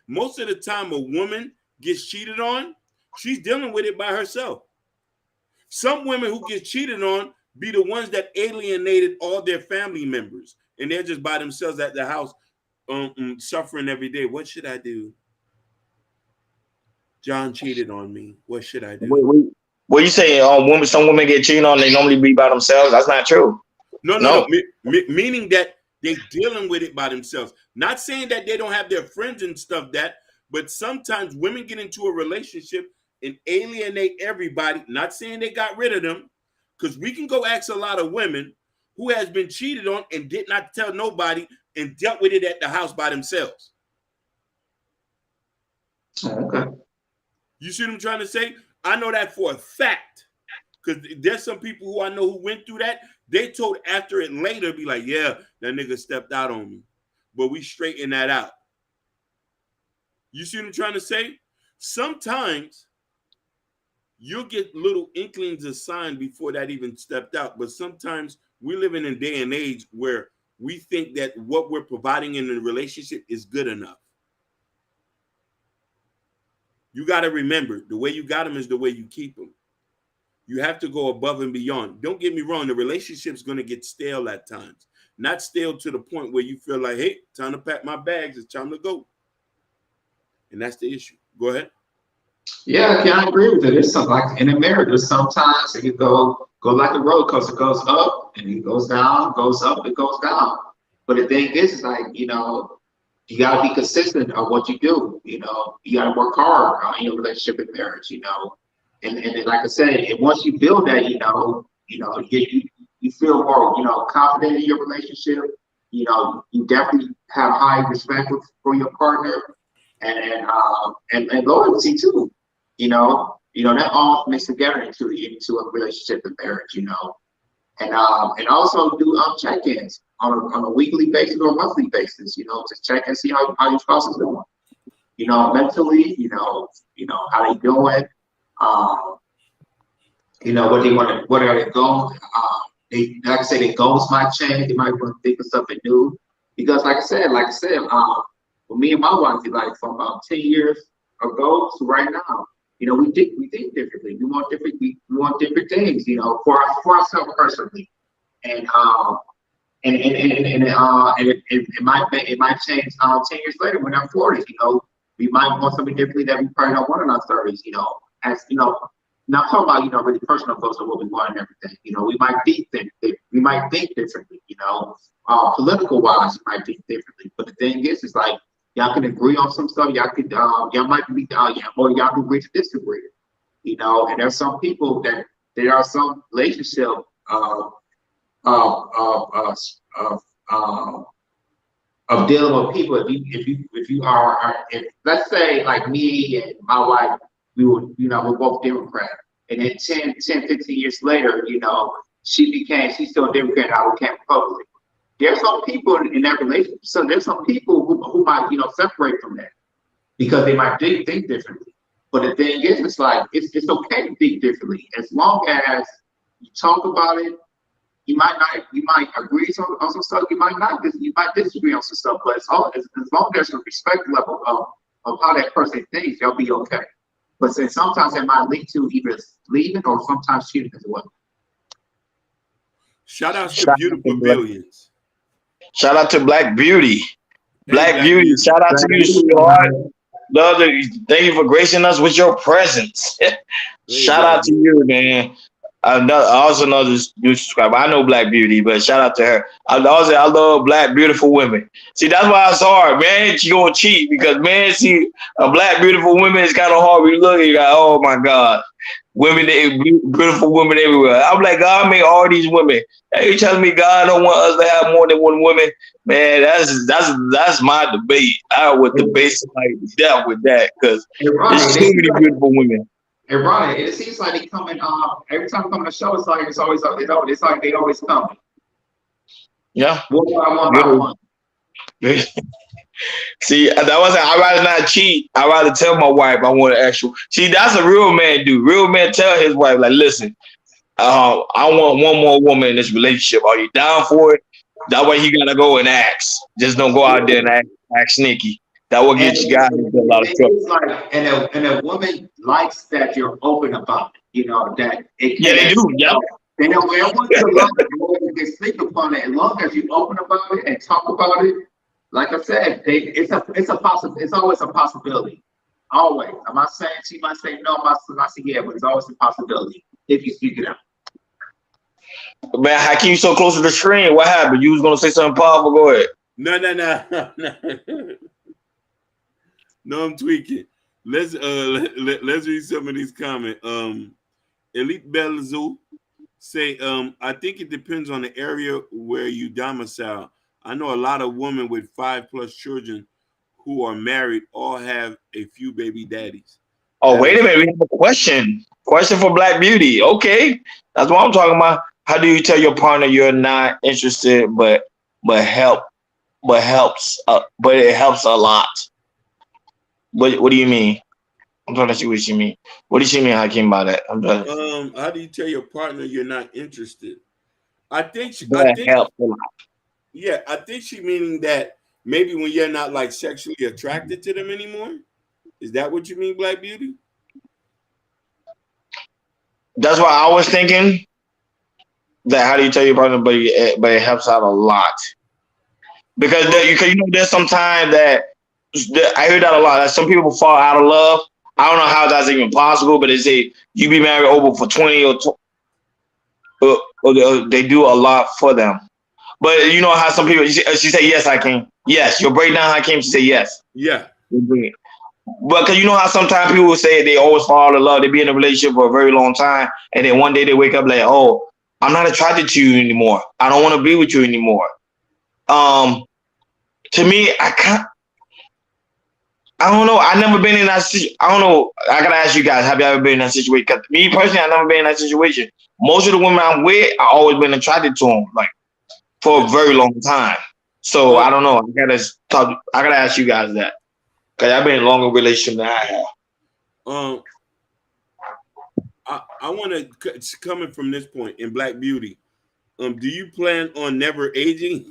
Most of the time a woman gets cheated on, She's dealing with it by herself. Some women who get cheated on be the ones that alienated all their family members, and they're just by themselves at the house, suffering every day. What should I do? John cheated on me. What should I do? What you say? Women, some women get cheated on. They normally be by themselves. That's not true. No. Meaning that they're dealing with it by themselves. Not saying that they don't have their friends and stuff but sometimes women get into a relationship and alienate everybody. Not saying they got rid of them, because we can go ask a lot of women who has been cheated on and did not tell nobody and dealt with it at the house by themselves. Okay. You see what I'm trying to say? I know that for a fact, because there's some people who I know who went through that. They told after it later, be like, yeah, that nigga stepped out on me, but we straighten that out. You see what I'm trying to say? Sometimes you'll get little inklings of sign before that even stepped out. But sometimes we live in a day and age where we think that what we're providing in a relationship is good enough. You got to remember, the way you got them is the way you keep them. You have to go above and beyond. Don't get me wrong. The relationship's going to get stale at times. Not stale to the point where you feel like, hey, time to pack my bags. It's time to go. And that's the issue. Go ahead. Yeah, I agree with it. It's something like in a marriage. There's sometimes it can go like a roller coaster. It goes up and it goes down, goes up, it goes down. But the thing is like, you got to be consistent on what you do. You got to work hard in your relationship and marriage. And like I said, and once you build that, you feel more, confident in your relationship. You definitely have high respect for your partner. And loyalty too, that all mixed together into a relationship and marriage, and also do check-ins on a weekly basis or monthly basis, to check and see how your spouse is doing, mentally, how they doing, what are they going? Like I said, their goals might change. They might want to think of something new, because like I said. For me and my wife, like from about 10 years ago to right now, we think differently. We want different things, for ourselves personally, and it might change 10 years later when I'm 40. We might want something differently that we probably don't want in our 30s. As not talking about really personal goals of what we want and everything. We might think differently. Political wise, we might think differently. But the thing is like, y'all can agree on some stuff. Y'all might be, or y'all can agree to disagree. And there's some people that there are some relationship of dealing with people. If let's say like me and my wife, we're both Democrat, and then 10, 15 years later, she's still a Democrat, and I became Republican. There's some people in that relationship. So there's some people who might, separate from that because they might think differently. But the thing is, it's like, it's okay to think differently as long as you talk about it. You might agree on some stuff. You might disagree on some stuff. But as long as there's a respect level of how that person thinks, they'll be okay. But sometimes it might lead to either leaving or sometimes cheating as well. Shout out to Beautiful Billions. Shout out to Black Beauty. Black Beauty, shout out to you, sweetheart. Thank you for gracing us with your presence. Shout out to you, man. I also know this new subscriber. I know Black Beauty, but shout out to her. I love black, beautiful women. See, that's why it's hard, man. She gonna cheat because, man, see, a black, beautiful woman is kind of hard. We look at, oh my God, women, beautiful women everywhere. I'm like, God made all these women. Hey, you telling me God don't want us to have more than one woman? Man, that's my debate. I would debate somebody dealt with that because there's too many beautiful women. And Ronnie, it seems like they coming every time they come on the show, it's like they always come. Yeah. One by one. See, I'd rather not cheat. I'd rather tell my wife I want an actual. See, that's a real man do. Real man tell his wife, like, listen, I want one more woman in this relationship. Are you down for it? That way he gotta go and ask. Just don't go out there and act sneaky. That will get you guys into a lot of trouble. It's like, and a woman likes that you're open about it. You know that it. Yeah, they do. Yep. They know where I want you to love it. They sleep upon it. As long as you open about it and talk about it, like I said, it's always a possibility. Always. I'm not saying she might say no, I might say yeah, but it's always a possibility if you speak it out. Man, how can you so close to the screen? What happened? You was gonna say something powerful? Go ahead. No. No, I'm tweaking. Let's read some of these comments. Elite Belazou say, I think it depends on the area where you domicile. I know a lot of women with 5+ children who are married all have a few baby daddies. Oh, wait a minute. We have a question. Question for Black Beauty. Okay. That's what I'm talking about. How do you tell your partner you're not interested, but it helps a lot? What do you mean? I'm trying to see what you mean. What do you mean, Hakeem, by that? How do you tell your partner you're not interested? I think helps a lot. Yeah, I think she meaning that maybe when you're not like sexually attracted to them anymore. Is that what you mean, Black Beauty? That's what I was thinking. That how do you tell your partner, but it helps out a lot. Because you know there's sometimes that I hear that a lot. That some people fall out of love. I don't know how that's even possible, but they say you be married over for 20 or they do a lot for them. But you know how some people, she say, yes, Hakeem. Yes, you'll break down, Hakeem. She say, yes. Yeah. But because you know how sometimes people say they always fall out of love. They be in a relationship for a very long time. And then one day they wake up like, oh, I'm not attracted to you anymore. I don't want to be with you anymore. To me, I don't know. I've never been in that situation. I don't know. I gotta ask you guys, have you ever been in that situation? Because me personally, I've never been in that situation. Most of the women I'm with, I've always been attracted to them, like for a very long time. So I don't know. I gotta ask you guys that. Because I've been in a longer relationship than I have. I want to coming from this point in Black Beauty. Do you plan on never aging?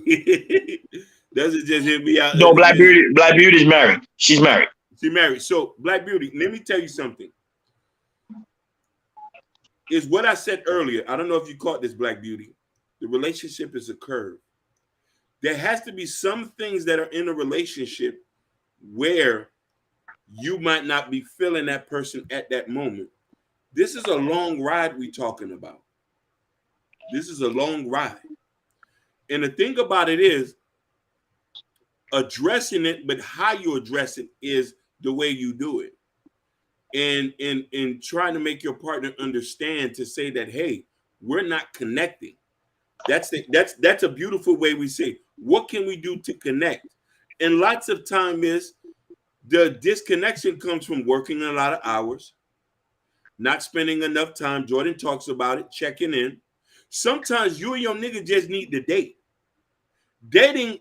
Does it just hit me out? No, Black Beauty's married. She's married. She's married. So Black Beauty, let me tell you something. Is what I said earlier. I don't know if you caught this, Black Beauty. The relationship is a curve. There has to be some things that are in a relationship where you might not be feeling that person at that moment. This is a long ride we're talking about. This is a long ride. And the thing about it is addressing it, but how you address it is the way you do it. And in trying to make your partner understand to say that, hey, we're not connecting. That's a beautiful way we say, what can we do to connect? And lots of time is the disconnection comes from working a lot of hours, not spending enough time. Jordan talks about it, checking in. Sometimes you and your nigga just need to date. Dating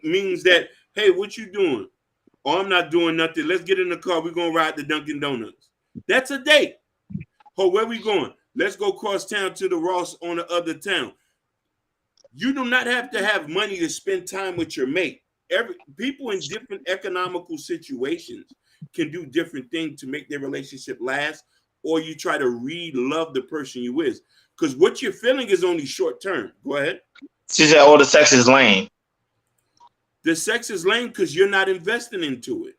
means that, hey, what you doing? Oh, I'm not doing nothing. Let's get in the car. We're going to ride to Dunkin' Donuts. That's a date. Oh, where we going? Let's go cross town to the Ross on the other town. You do not have to have money to spend time with your mate. People in different economical situations can do different things to make their relationship last, or you try to love the person you is. Because what you're feeling is only short term. Go ahead. She said, oh, the sex is lame. The sex is lame because you're not investing into it.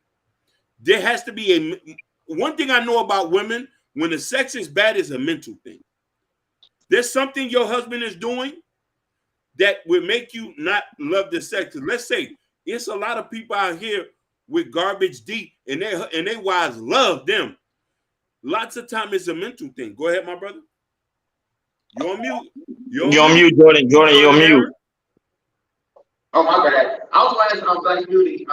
There has to be one thing I know about women, when the sex is bad, is a mental thing. There's something your husband is doing that will make you not love the sex. Let's say it's a lot of people out here with garbage deep and their wives love them. Lots of time it's a mental thing. Go ahead, my brother. You're on mute. You're on mute, Jordan. Jordan, you're on mute. Oh, my bad. I was asking on Black Beauty,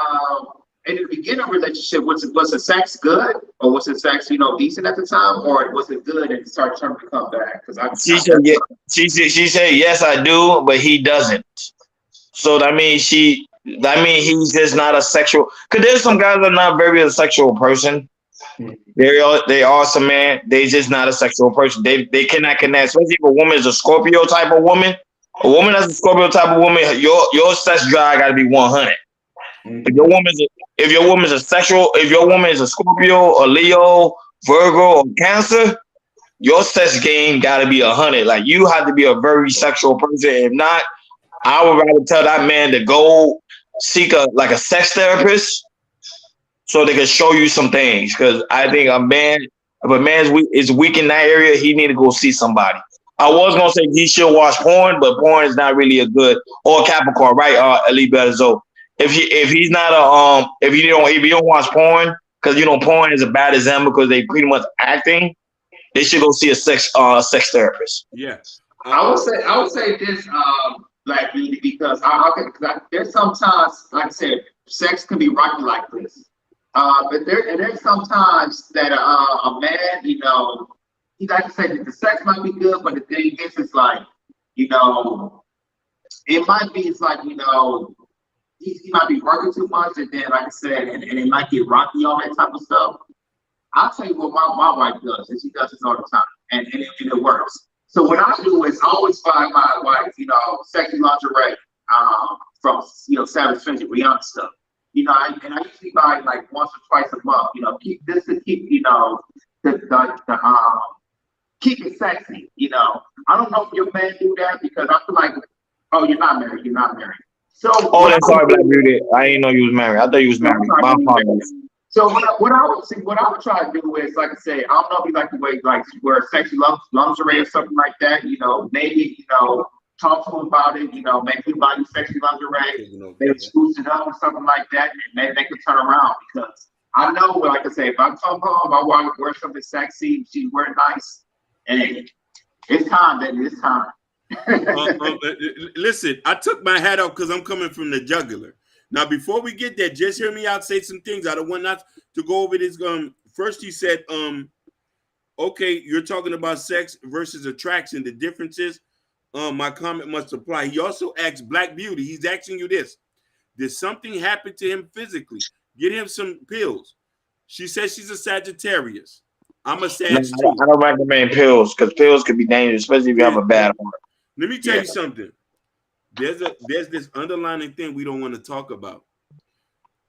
in the beginning of the relationship, was the sex good? Or was the sex, decent at the time? Or was it good and it started trying to come back? She said, yes, I do, but he doesn't. So that means he's just not a sexual. Because there's some guys that are not very a sexual person. They are some man. They just not a sexual person. They cannot connect. Especially if a woman is a Scorpio type of woman. A woman that's a Scorpio type of woman, your sex drive got to be 100. If your woman's a sexual, if your woman is a Scorpio, a Leo, Virgo, or Cancer, your sex game got to be 100. Like you have to be a very sexual person. If not, I would rather tell that man to go seek a sex therapist so they can show you some things. Because I think if a man's is weak in that area, he need to go see somebody. I was gonna say he should watch porn, but porn is not really a good or Capricorn, right? Elite Bezo. If he's not if you don't watch porn, because porn is a bad example because they pretty much acting. They should go see a sex therapist. Yeah. I would say this, Black Beauty, because there's sometimes, like I said, sex can be rocky like this. But there's sometimes that a man, he like to say that the sex might be good, but the thing is, it's like, it might be, it's like, he might be working too much, and then, like I said, and it might get rocky, all that type of stuff. I'll tell you what my wife does, and she does this all the time, and it works. So what I do is I always find my wife, sexy lingerie from, Savage Fenty, Rihanna stuff. And I usually buy like once or twice a month, keep keep it sexy, I don't know if your man do that because I feel like, oh, you're not married. So that's sorry, Black Beauty. I didn't know you was married. I thought you was married. My apologies. So what I would try to do is, like I say, I don't know if you like the way wear sexy lingerie or something like that. Maybe talk to him about it. Maybe he buy you sexy lingerie, maybe spruce it up or something like that, and maybe they can turn around. Because I know, like I say, if I come home, I want to wear something sexy. She's wearing nice, and it's time, baby. It's time. Listen, I took my hat off because I'm coming from the jugular. Now, before we get there, just hear me out. Say some things. I don't want not to go over this. First, he said, okay, you're talking about sex versus attraction. The differences. My comment must apply. He also asked Black Beauty. He's asking you this: did something happen to him physically? Get him some pills. She says she's a Sagittarius. I'm a Sag too. I don't recommend pills because pills could be dangerous, especially if you have a bad heart. Let me tell you something. There's this underlying thing we don't want to talk about.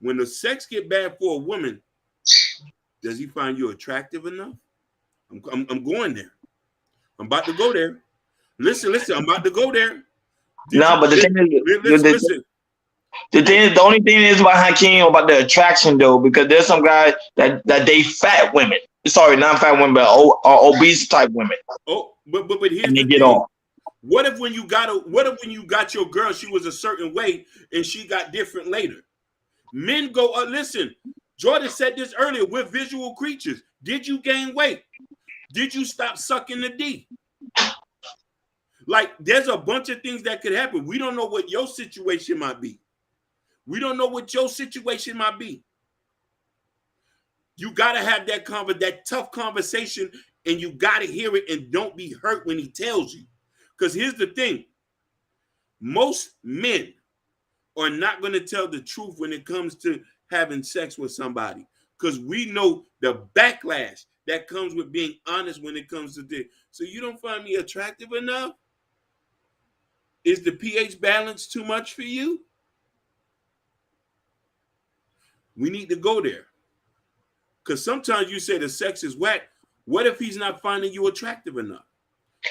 When the sex get bad for a woman, does he find you attractive enough? I'm going there. I'm about to go there. Listen. I'm about to go there. But the thing is, the only thing is about Hakeem about the attraction though, because there's some guys that they fat women. Sorry, not fat women, but obese type women. Oh, but here's and they the get thing. on. What if when you got your girl, she was a certain weight and she got different later? Men go, listen, Jordan said this earlier, we're visual creatures. Did you gain weight? Did you stop sucking the D? Like, there's a bunch of things that could happen. We don't know what your situation might be. You got to have that tough conversation, and you got to hear it and don't be hurt when he tells you. Because here's the thing. Most men are not going to tell the truth when it comes to having sex with somebody. Because we know the backlash that comes with being honest when it comes to this. So you don't find me attractive enough? Is the pH balance too much for you? We need to go there. Because sometimes you say the sex is whack. What if he's not finding you attractive enough?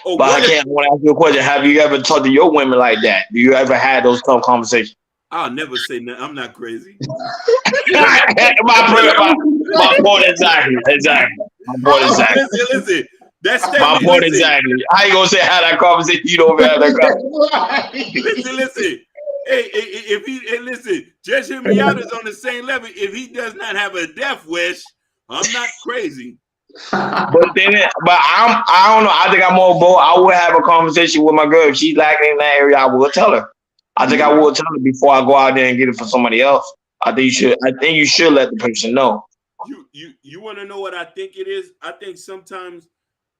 But I want to ask you a question. Have you ever talked to your women like that? Do you ever had those tough conversations? I'll never say nothing. I'm not crazy. my point exactly. My point exactly. Listen. That's my point exactly. I ain't gonna say how that conversation. You don't have that conversation. Listen. Hey, listen. Just hear me out is on the same level. If he does not have a death wish, I'm not crazy. I don't know. I think I'm more bold. I would have a conversation with my girl if she's lacking in that area. I will tell her. I think I will tell her before I go out there and get it for somebody else. I think you should let the person know. You want to know what I think it is? I think sometimes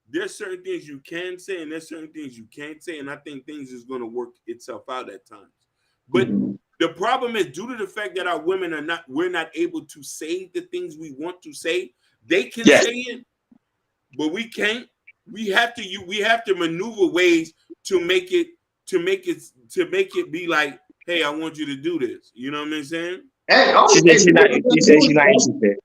there's certain things you can say and there's certain things you can't say, and I think things is going to work itself out at times. But the problem is, due to the fact that our women we're not able to say the things we want to say. They can say it, but we can't. We have to maneuver ways to make it be like, hey, I want you to do this. You know what I'm saying? Hey, She said she's not. She said she's not interested.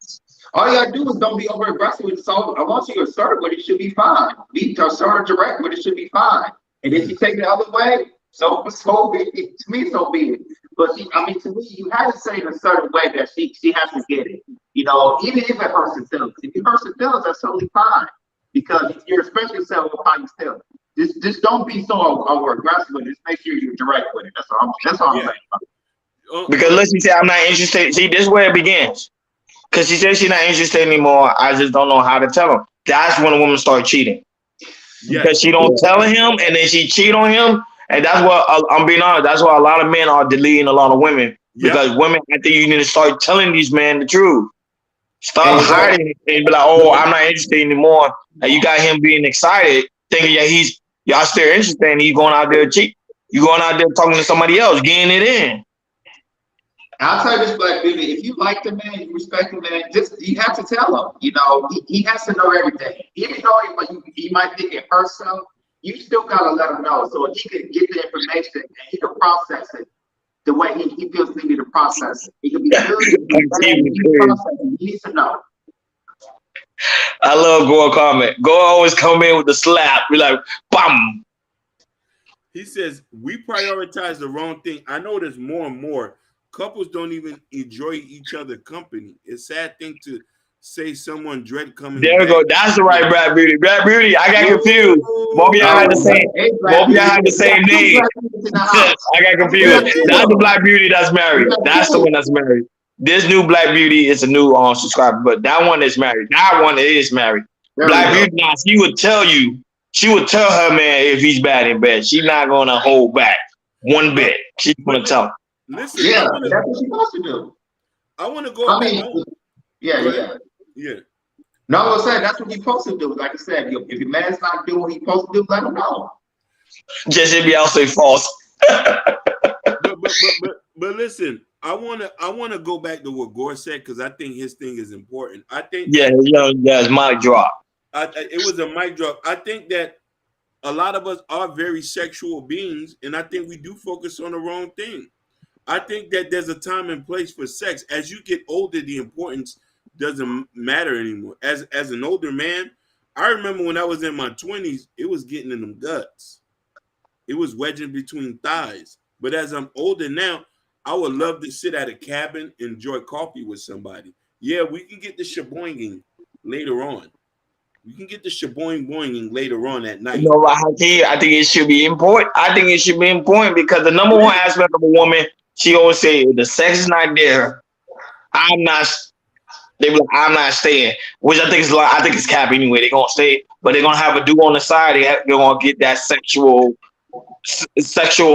all you gotta do is don't be over aggressive with it. So I want you assertive, but it should be fine. Be assertive, direct, but it should be fine. And if you take it the other way, so be it. To me, so be it. But I mean, to me, you have to say in a certain way that she has to get it. You know, even if it hurts her feelings. If it hurts her feelings, that's totally fine. Because you're expressing yourself with how you feel. Just don't be so over aggressive with it. Just make sure you're direct with it. That's all I'm saying. Because let's say I'm not interested. See, this is where it begins. Because she said she's not interested anymore. I just don't know how to tell him. That's when a woman starts cheating. Because she don't tell him, and then she cheat on him. And that's what I'm being honest. That's why a lot of men are deleting a lot of women. Because women, I think you need to start telling these men the truth. Stop hiding and be like, oh, I'm not interested anymore. And you got him being excited, thinking y'all still interested, and he's going out there cheat. You going out there talking to somebody else, getting it in. I'll tell you this, Black Beauty. If you like the man, you respect the man, you have to tell him. You know, he has to know everything. Even though he might think it hurts him, you still gotta let him know. So he can get the information and he can process it the way he feels he needs to process it. It can be good. He needs to know. I love Gore comment. Gore always come in with the slap. Be like, bam. He says, we prioritize the wrong thing. I notice more and more couples don't even enjoy each other's company. It's a sad thing to say someone dread coming There we back. go. That's the right Black Beauty. Black Beauty, I got confused. Both of y'all had the same. Both of y'all had the same name. I got confused. That's the Black Beauty that's married. That's the one that's married. This new Black Beauty is a new subscriber, but that one is married. That one is married. Black Beauty, now she would tell you. She would tell her man if he's bad in bed. She's not gonna hold back one bit. She's gonna tell him. Listen, Yeah, that's what she's supposed to do. I want to go. I mean, yeah. No, I'm saying that's what you're supposed to do. Like I said, if your man's not doing what he's supposed to do, let him know. Just if y'all say false. but listen, I wanna go back to what Gore said because I think his thing is important. I think it's mic drop. It was a mic drop. I think that a lot of us are very sexual beings, and I think we do focus on the wrong thing. I think that there's a time and place for sex. As you get older, the importance doesn't matter anymore. As an older man, I remember when I was in my 20s, it was getting in them guts. It was wedging between thighs. But as I'm older now, I would love to sit at a cabin, enjoy coffee with somebody. Yeah, we can get the shaboinging later on. You can get the shaboing-boinging later on at night. You know, I think it should be important. I think it should be important because the number one aspect of a woman, she always say, the sex is not there. I'm not. They be like, I'm not staying, which I think is like, I think it's cap anyway. They're gonna stay, but they're gonna have a dude on the side. They're gonna get that sexual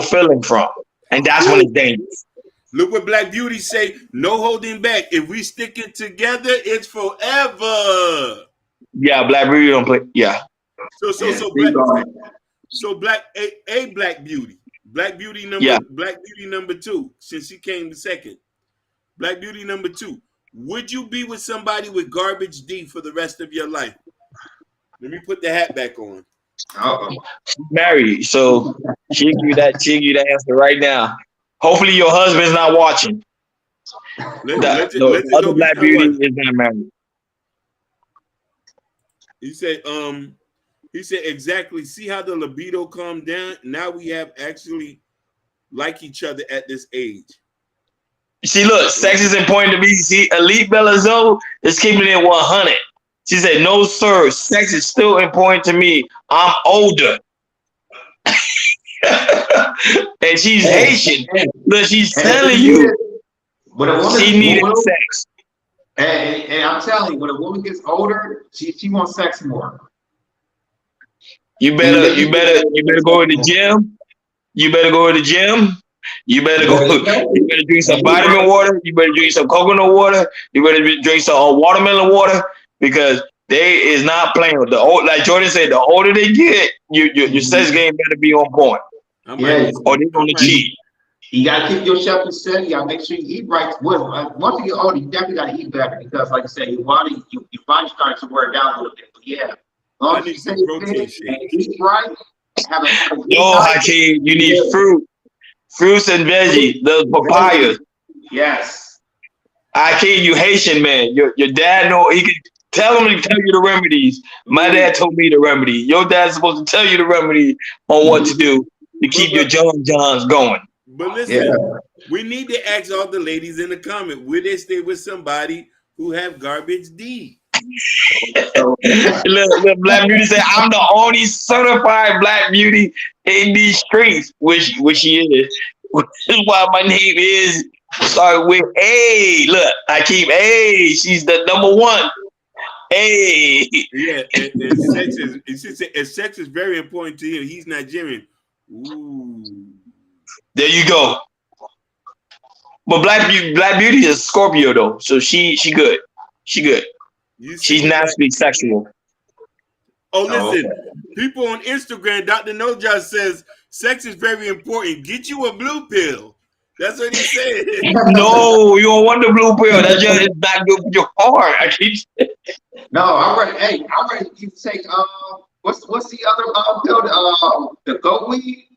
feeling from, and that's when it's dangerous. Look what Black Beauty say. No holding back. If we stick it together, it's forever. Yeah, Black Beauty don't play. Yeah. So Black Beauty. Black Beauty number 2, since she came second. Black Beauty number 2. Would you be with somebody with garbage D for the rest of your life? Let me put the hat back on. Married, so she give you that answer right now. Hopefully your husband's not watching. The other Black Beauty is not married. He said exactly. See how the libido calmed down? Now we have actually like each other at this age. See, look, sex is important to me. See, Elite Belazzo is keeping it 100. She said, no, sir, sex is still important to me. I'm older. And she's Haitian, but she's telling you she needed sex. And I'm telling you, when a woman gets older, she wants sex more. You better go to the gym. You better go to the gym. You better drink some vitamin water. You better drink some coconut water. You better drink some watermelon water because they is not playing with the old. Like Jordan said, the older they get, your sex game better be on point. Or they're gonna cheat. You gotta keep yourself in set. You gotta make sure you eat right. Once you get older, you definitely gotta eat better because, like I said, your body starts to wear down a little bit. But yeah, I need some protein shake. Eat right. Hakeem, you need fruits and veggies, the papayas. Yes. I kid you, Haitian man. Your dad know he can tell him to tell you the remedies. My dad told me the remedy. Your dad's supposed to tell you the remedy on what to do to keep your Johns going. But listen, we need to ask all the ladies in the comment, will they stay with somebody who have garbage D? Look, Black Beauty said, I'm the only certified Black Beauty in these streets, which she is. Which is why my name is start with A. Look, I keep A. She's the number one. A. Yeah, and sex is very important to him. He's Nigerian. Ooh. There you go. But Black Beauty is Scorpio though, so she good. She good. She's naturally sexual. Oh, listen, people on Instagram, Dr. Noja says sex is very important. Get you a blue pill. That's what he said. No, you don't want the blue pill. That's just not good for your heart. I keep saying. No, I'm ready. Hey, I'm ready to take what's the other pill? The goat weed,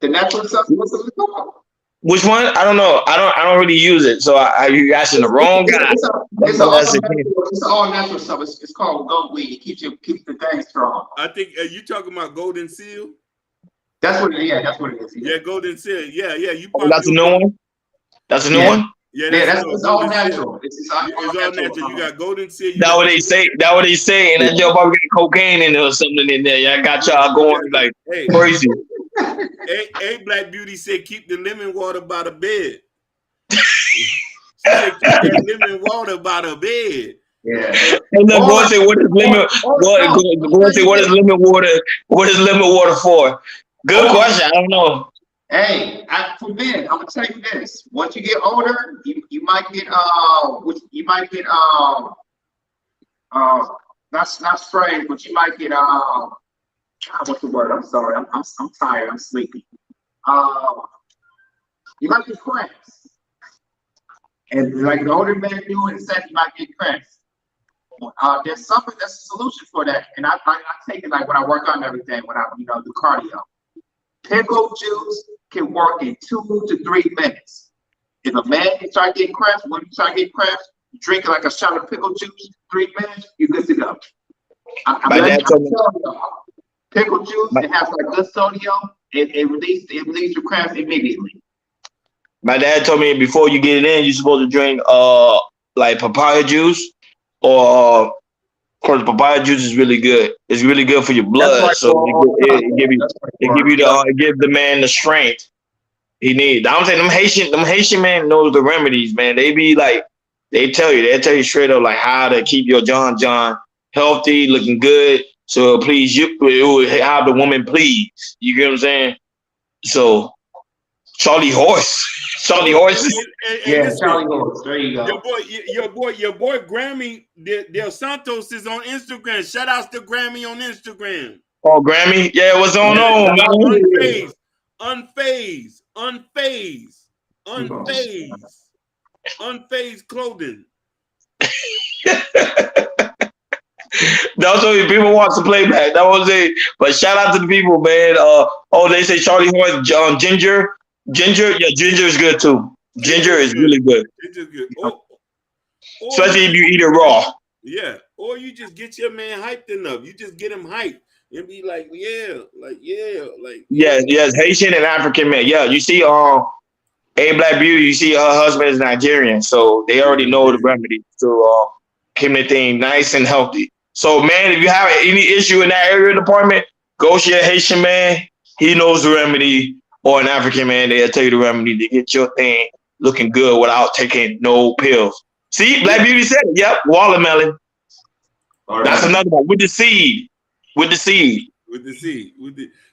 the natural substance. What's it called? Which one? I don't know. I don't really use it. So you asking the wrong guy. It's all natural stuff. It's called goat weed. It keeps the thing strong. I think you talking about Golden Seal. That's what it is. Yeah, that's what it is. Yeah, Golden Seal. Yeah. You. That's a new one. That's a new one. Yeah, it's all natural. It's all natural. You got Golden Seal. That what they say. That what they say. And that y'all probably get cocaine in there or something in there. Y'all got y'all going like crazy. Hey, Black Beauty said keep the lemon water by the bed. She said keep that lemon water by the bed. Yeah. Hey, look, go and say what is lemon? Go and say what is lemon water? What is lemon water for? Good question. I don't know. Hey, for men, I'm gonna tell you this: once you get older, you might get not sprained, but you might get what's the word? I'm sorry, I'm tired, I'm sleepy. You might get cramps, and like the older man do it, said you might get cramps. There's a solution for that, and I take it like when I work on everything, when I do cardio. Pickle juice can work in 2 to 3 minutes. If a man can start getting cramps, when you start getting cramps, you drink like a shot of pickle juice, 3 minutes, you're good to go. Pickle juice, it has like good sodium, it releases your cramps immediately. My dad told me before you get it in, you're supposed to drink like papaya juice, or of course papaya juice is really good. It's really good for your blood, so it gives the man the strength he needs. I'm saying them Haitian man knows the remedies, man. They be like, they'll tell you straight up like how to keep your John healthy, looking good. So please, it will have the woman please. You get what I'm saying? So Charlie Horse. Yeah, Charlie Horse. There you go. Your boy Grammy Del Santos is on Instagram. Shout outs to Grammy on Instagram. Oh, Grammy? Yeah, what's going on, man? Unfazed clothing. That's what people want to play back. That was it. But shout out to the people, man. They say Charlie Horse, Ginger. Ginger is good too. Ginger is really good. Ginger's good. Especially if you eat it raw. Yeah. Or you just get your man hyped enough. You just get him hyped and be like, Yes, Haitian and African men. Yeah, you see, A Black Beauty, you see her husband is Nigerian, so they already know the remedy to keep the thing nice and healthy. So, man, if you have any issue in that area of the department, go to your Haitian man. He knows the remedy. Or an African man, they'll tell you the remedy to get your thing looking good without taking no pills. See, Black Beauty said it. Yep, watermelon. Right. That's another one with the seed.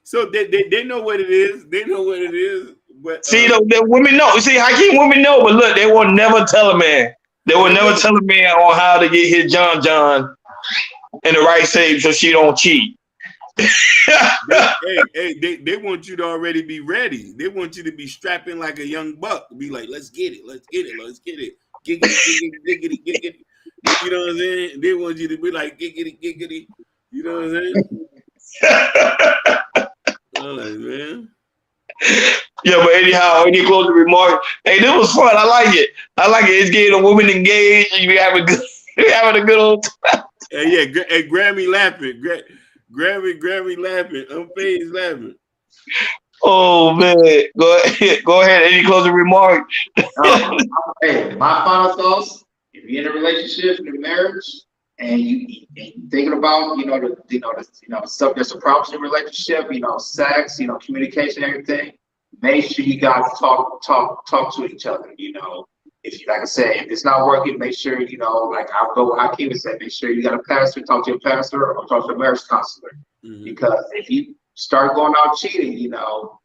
So they know what it is. They know what it is. But see, the women know. See, how can women know? But look, they will never tell a man. They will never tell a man on how to get his John in the right shape so she don't cheat. They want you to already be ready. They want you to be strapping like a young buck. Be like, let's get it. Giggity. You know what I'm saying? They want you to be like giggity. You know what I'm saying? All right, man. Yeah, but anyhow, any closing remarks? Hey, this was fun. I like it. I like it. It's getting a woman engaged. And you having good, you having a good old time. Yeah, and Grammy laughing. Grammy laughing. Unfazed laughing. Oh man, go ahead. Go ahead. Any closing remarks? Hey, my final thoughts: if you're in a relationship, in a marriage, and you thinking about stuff that's a problem in your relationship, sex, communication, everything. Make sure you guys talk to each other. If you, like I said, if it's not working, make sure like I'll go with Hakeem and say, make sure you got a pastor, talk to your pastor, or talk to a marriage counselor. Because if you start going out cheating, that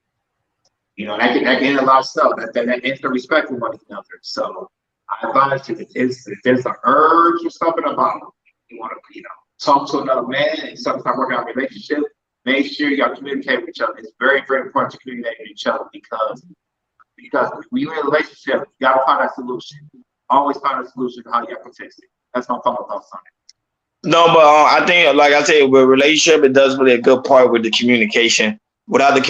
can end a lot of stuff. That ends the respect for one another. So I advise you, if there's an urge or something about you want to, talk to another man and something's not working out in a relationship, make sure y'all communicate with each other. It's very, very important to communicate with each other because when you're in a relationship, you gotta find a solution. Always find a solution to how y'all can fix it. That's my final thoughts on it. No, but I think, like I said, with relationship, it does play a good part with the communication. Without the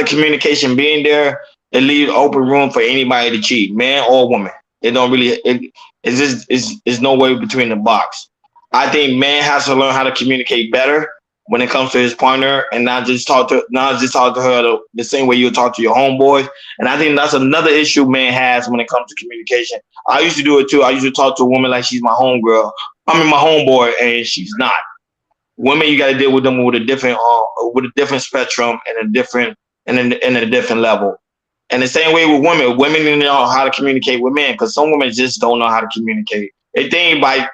communication being there, it leaves open room for anybody to cheat, man or woman. It don't really. It's no way between the box. I think man has to learn how to communicate better when it comes to his partner, and not just talk to her the same way you talk to your homeboys. And I think that's another issue man has when it comes to communication. I used to do it too. I used to talk to a woman like she's my homegirl. I mean my homeboy, and she's not. Women, you got to deal with them with a different spectrum and a different level. And the same way with women. Women need to know how to communicate with men because some women just don't know how to communicate. They think by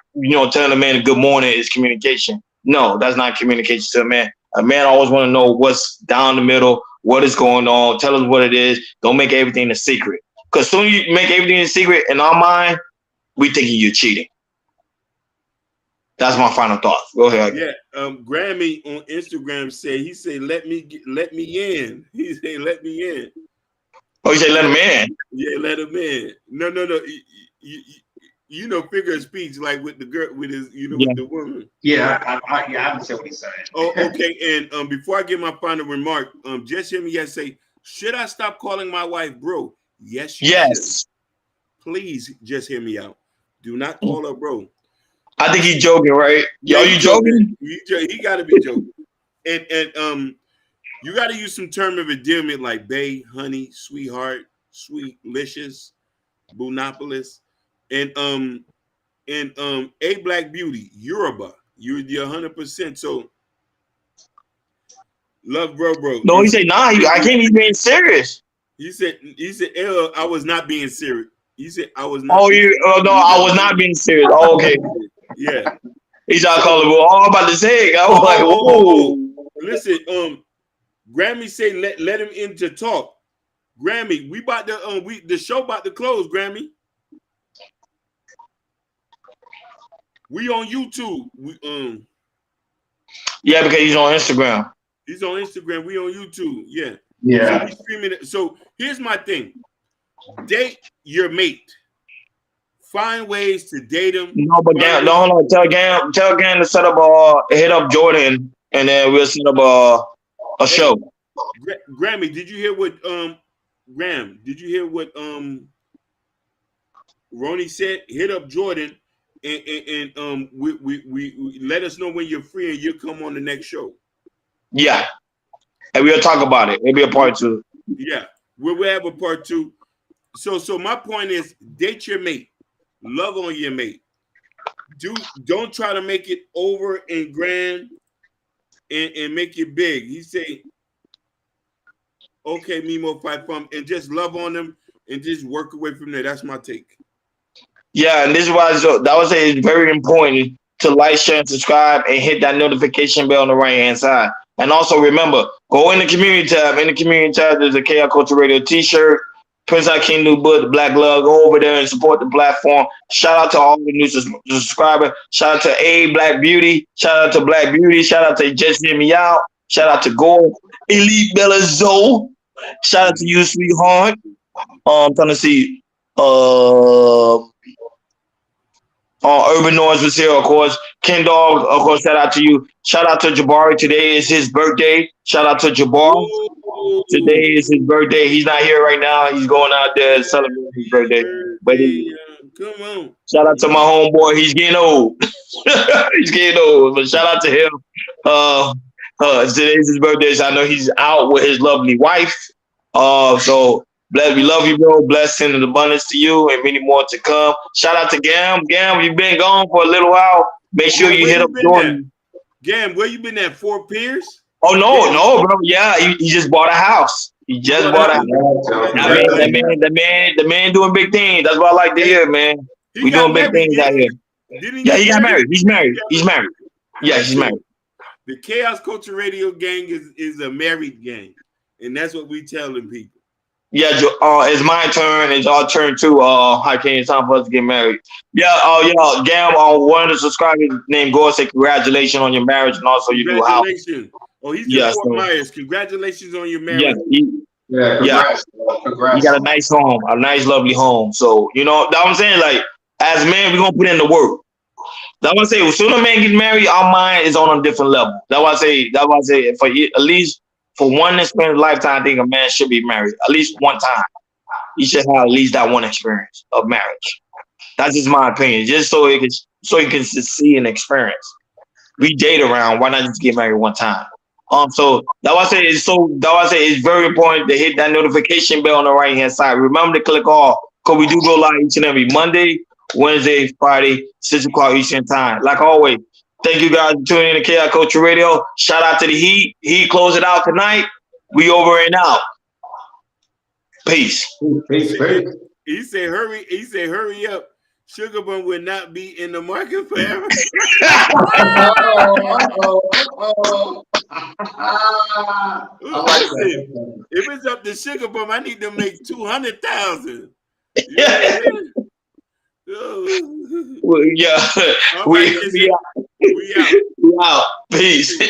telling a man good morning is communication. No, that's not communication to a man. A man always want to know what's down the middle, what is going on. Tell us what it is. Don't make everything a secret. Because soon you make everything a secret, in our mind, we thinking you're cheating. That's my final thought. Go ahead. Yeah, Grammy on Instagram he said, let me in. He said, let me in. Oh, you said let him in? Yeah, let him in. No. Figure of speech, like with the girl, with his, with the woman. Yeah, I understand what he's saying. Oh, okay. And before I give my final remark, just hear me say, should I stop calling my wife bro? Yes, you should. Please just hear me out. Do not call her bro. I think he's joking, right? Yo, you joking? He got to be joking. And you got to use some term of endearment like bae, honey, sweetheart, sweetlicious, boonopolis, and a Black Beauty, Yoruba. You're 100%. So love, bro. No, he said nah. I can't be being serious. He said, I was not being serious. He said I was not. I was not being serious. Oh, okay. Yeah. He's all calling. Well, I'm about to say. I was like, whoa. Listen, Grammy say let him in to talk. Grammy, we about to the show about to close. Grammy, we on YouTube. Yeah, because he's on Instagram. He's on Instagram. We on YouTube. Yeah. Yeah. So he's streaming it. So here's my thing: date your mate. Find ways to date him. No, but hold on. Tell Gam to set up hit up Jordan, and then we'll set up a show. Grammy, did you hear what Graham? Did you hear what Ronnie said? Hit up Jordan, and we let us know when you're free, and you'll come on the next show. Yeah, and we'll talk about it. It'll be a part 2. Yeah, we'll have a part 2. So my point is, date your mate. Love on your mate. Don't try to make it over and grand and make it big. He say, okay, Mimo, fight from, and just love on them and just work away from there. That's my take. Yeah, and this is why that was it's very important to like, share, and subscribe, and hit that notification bell on the right-hand side. And also remember, go in the community tab. In the community tab, there's a KR Culture Radio t-shirt. Prince Hakeem New Book, the Black Love. Go over there and support the platform. Shout out to all the new subscribers. Shout out to A Black Beauty. Shout out to Black Beauty. Shout out to Just Hear Me Out. Shout out to Gold Elite Bella Zoe. Shout out to you, sweetheart. I'm trying to see. Urban Noise was here, of course. Ken Dog, of course. Shout out to you. Shout out to Jabari. Today is his birthday. Shout out to Jabari. Today is his birthday. He's not here right now. He's going out there celebrating his birthday. But Come on. shout out to my homeboy. He's getting old. He's getting old. But shout out to him. Today's his birthday. So I know he's out with his lovely wife. So bless, we love you, bro. Blessing and abundance to you, and many more to come. Shout out to Gam. Gam, you've been gone for a little while. Make sure you hit up Jordan. Gam, where you been at? Fort Pierce? Oh no, bro. Yeah, he just bought a house. He just bought a house. I mean, the man doing big things. That's what I like to hear, man. We doing big things out here. Yeah, he got married. He's married. Yeah, he's married. The Chaos Culture Radio gang is a married gang, and that's what we telling people. Yeah, it's my turn. It's our turn too. It's time for us to get married. Yeah, Gam, one of the subscribers named Gore said congratulations on your marriage and also your new house. Congratulations. Oh, he's in Fort Myers. Congratulations on your marriage. Congrats. You got a nice home, a nice, lovely home. So, you know, that's what I'm saying. Like, as men, we're going to put in the work. That's what I say. As soon as a man gets married, our mind is on a different level. That's why I say, for at least for one experience of lifetime, I think a man should be married at least one time. He should have at least that one experience of marriage. That's just my opinion. Just so he can see and experience. We date around. Why not just get married one time? So that's why I say it's very important to hit that notification bell on the right hand side. Remember to click all, because we do go live each and every Monday, Wednesday, Friday, 6 o'clock Eastern time. Like always, thank you guys for tuning in to Chaos Culture Radio. Shout out to the Heat. Heat close it out tonight. We over and out. Peace. Peace. He said, hurry up. Sugar Bum will not be in the market forever. If it's up to Sugar Bum, I need to make 200,000. Yeah. Well, yeah. Right, we out. Peace.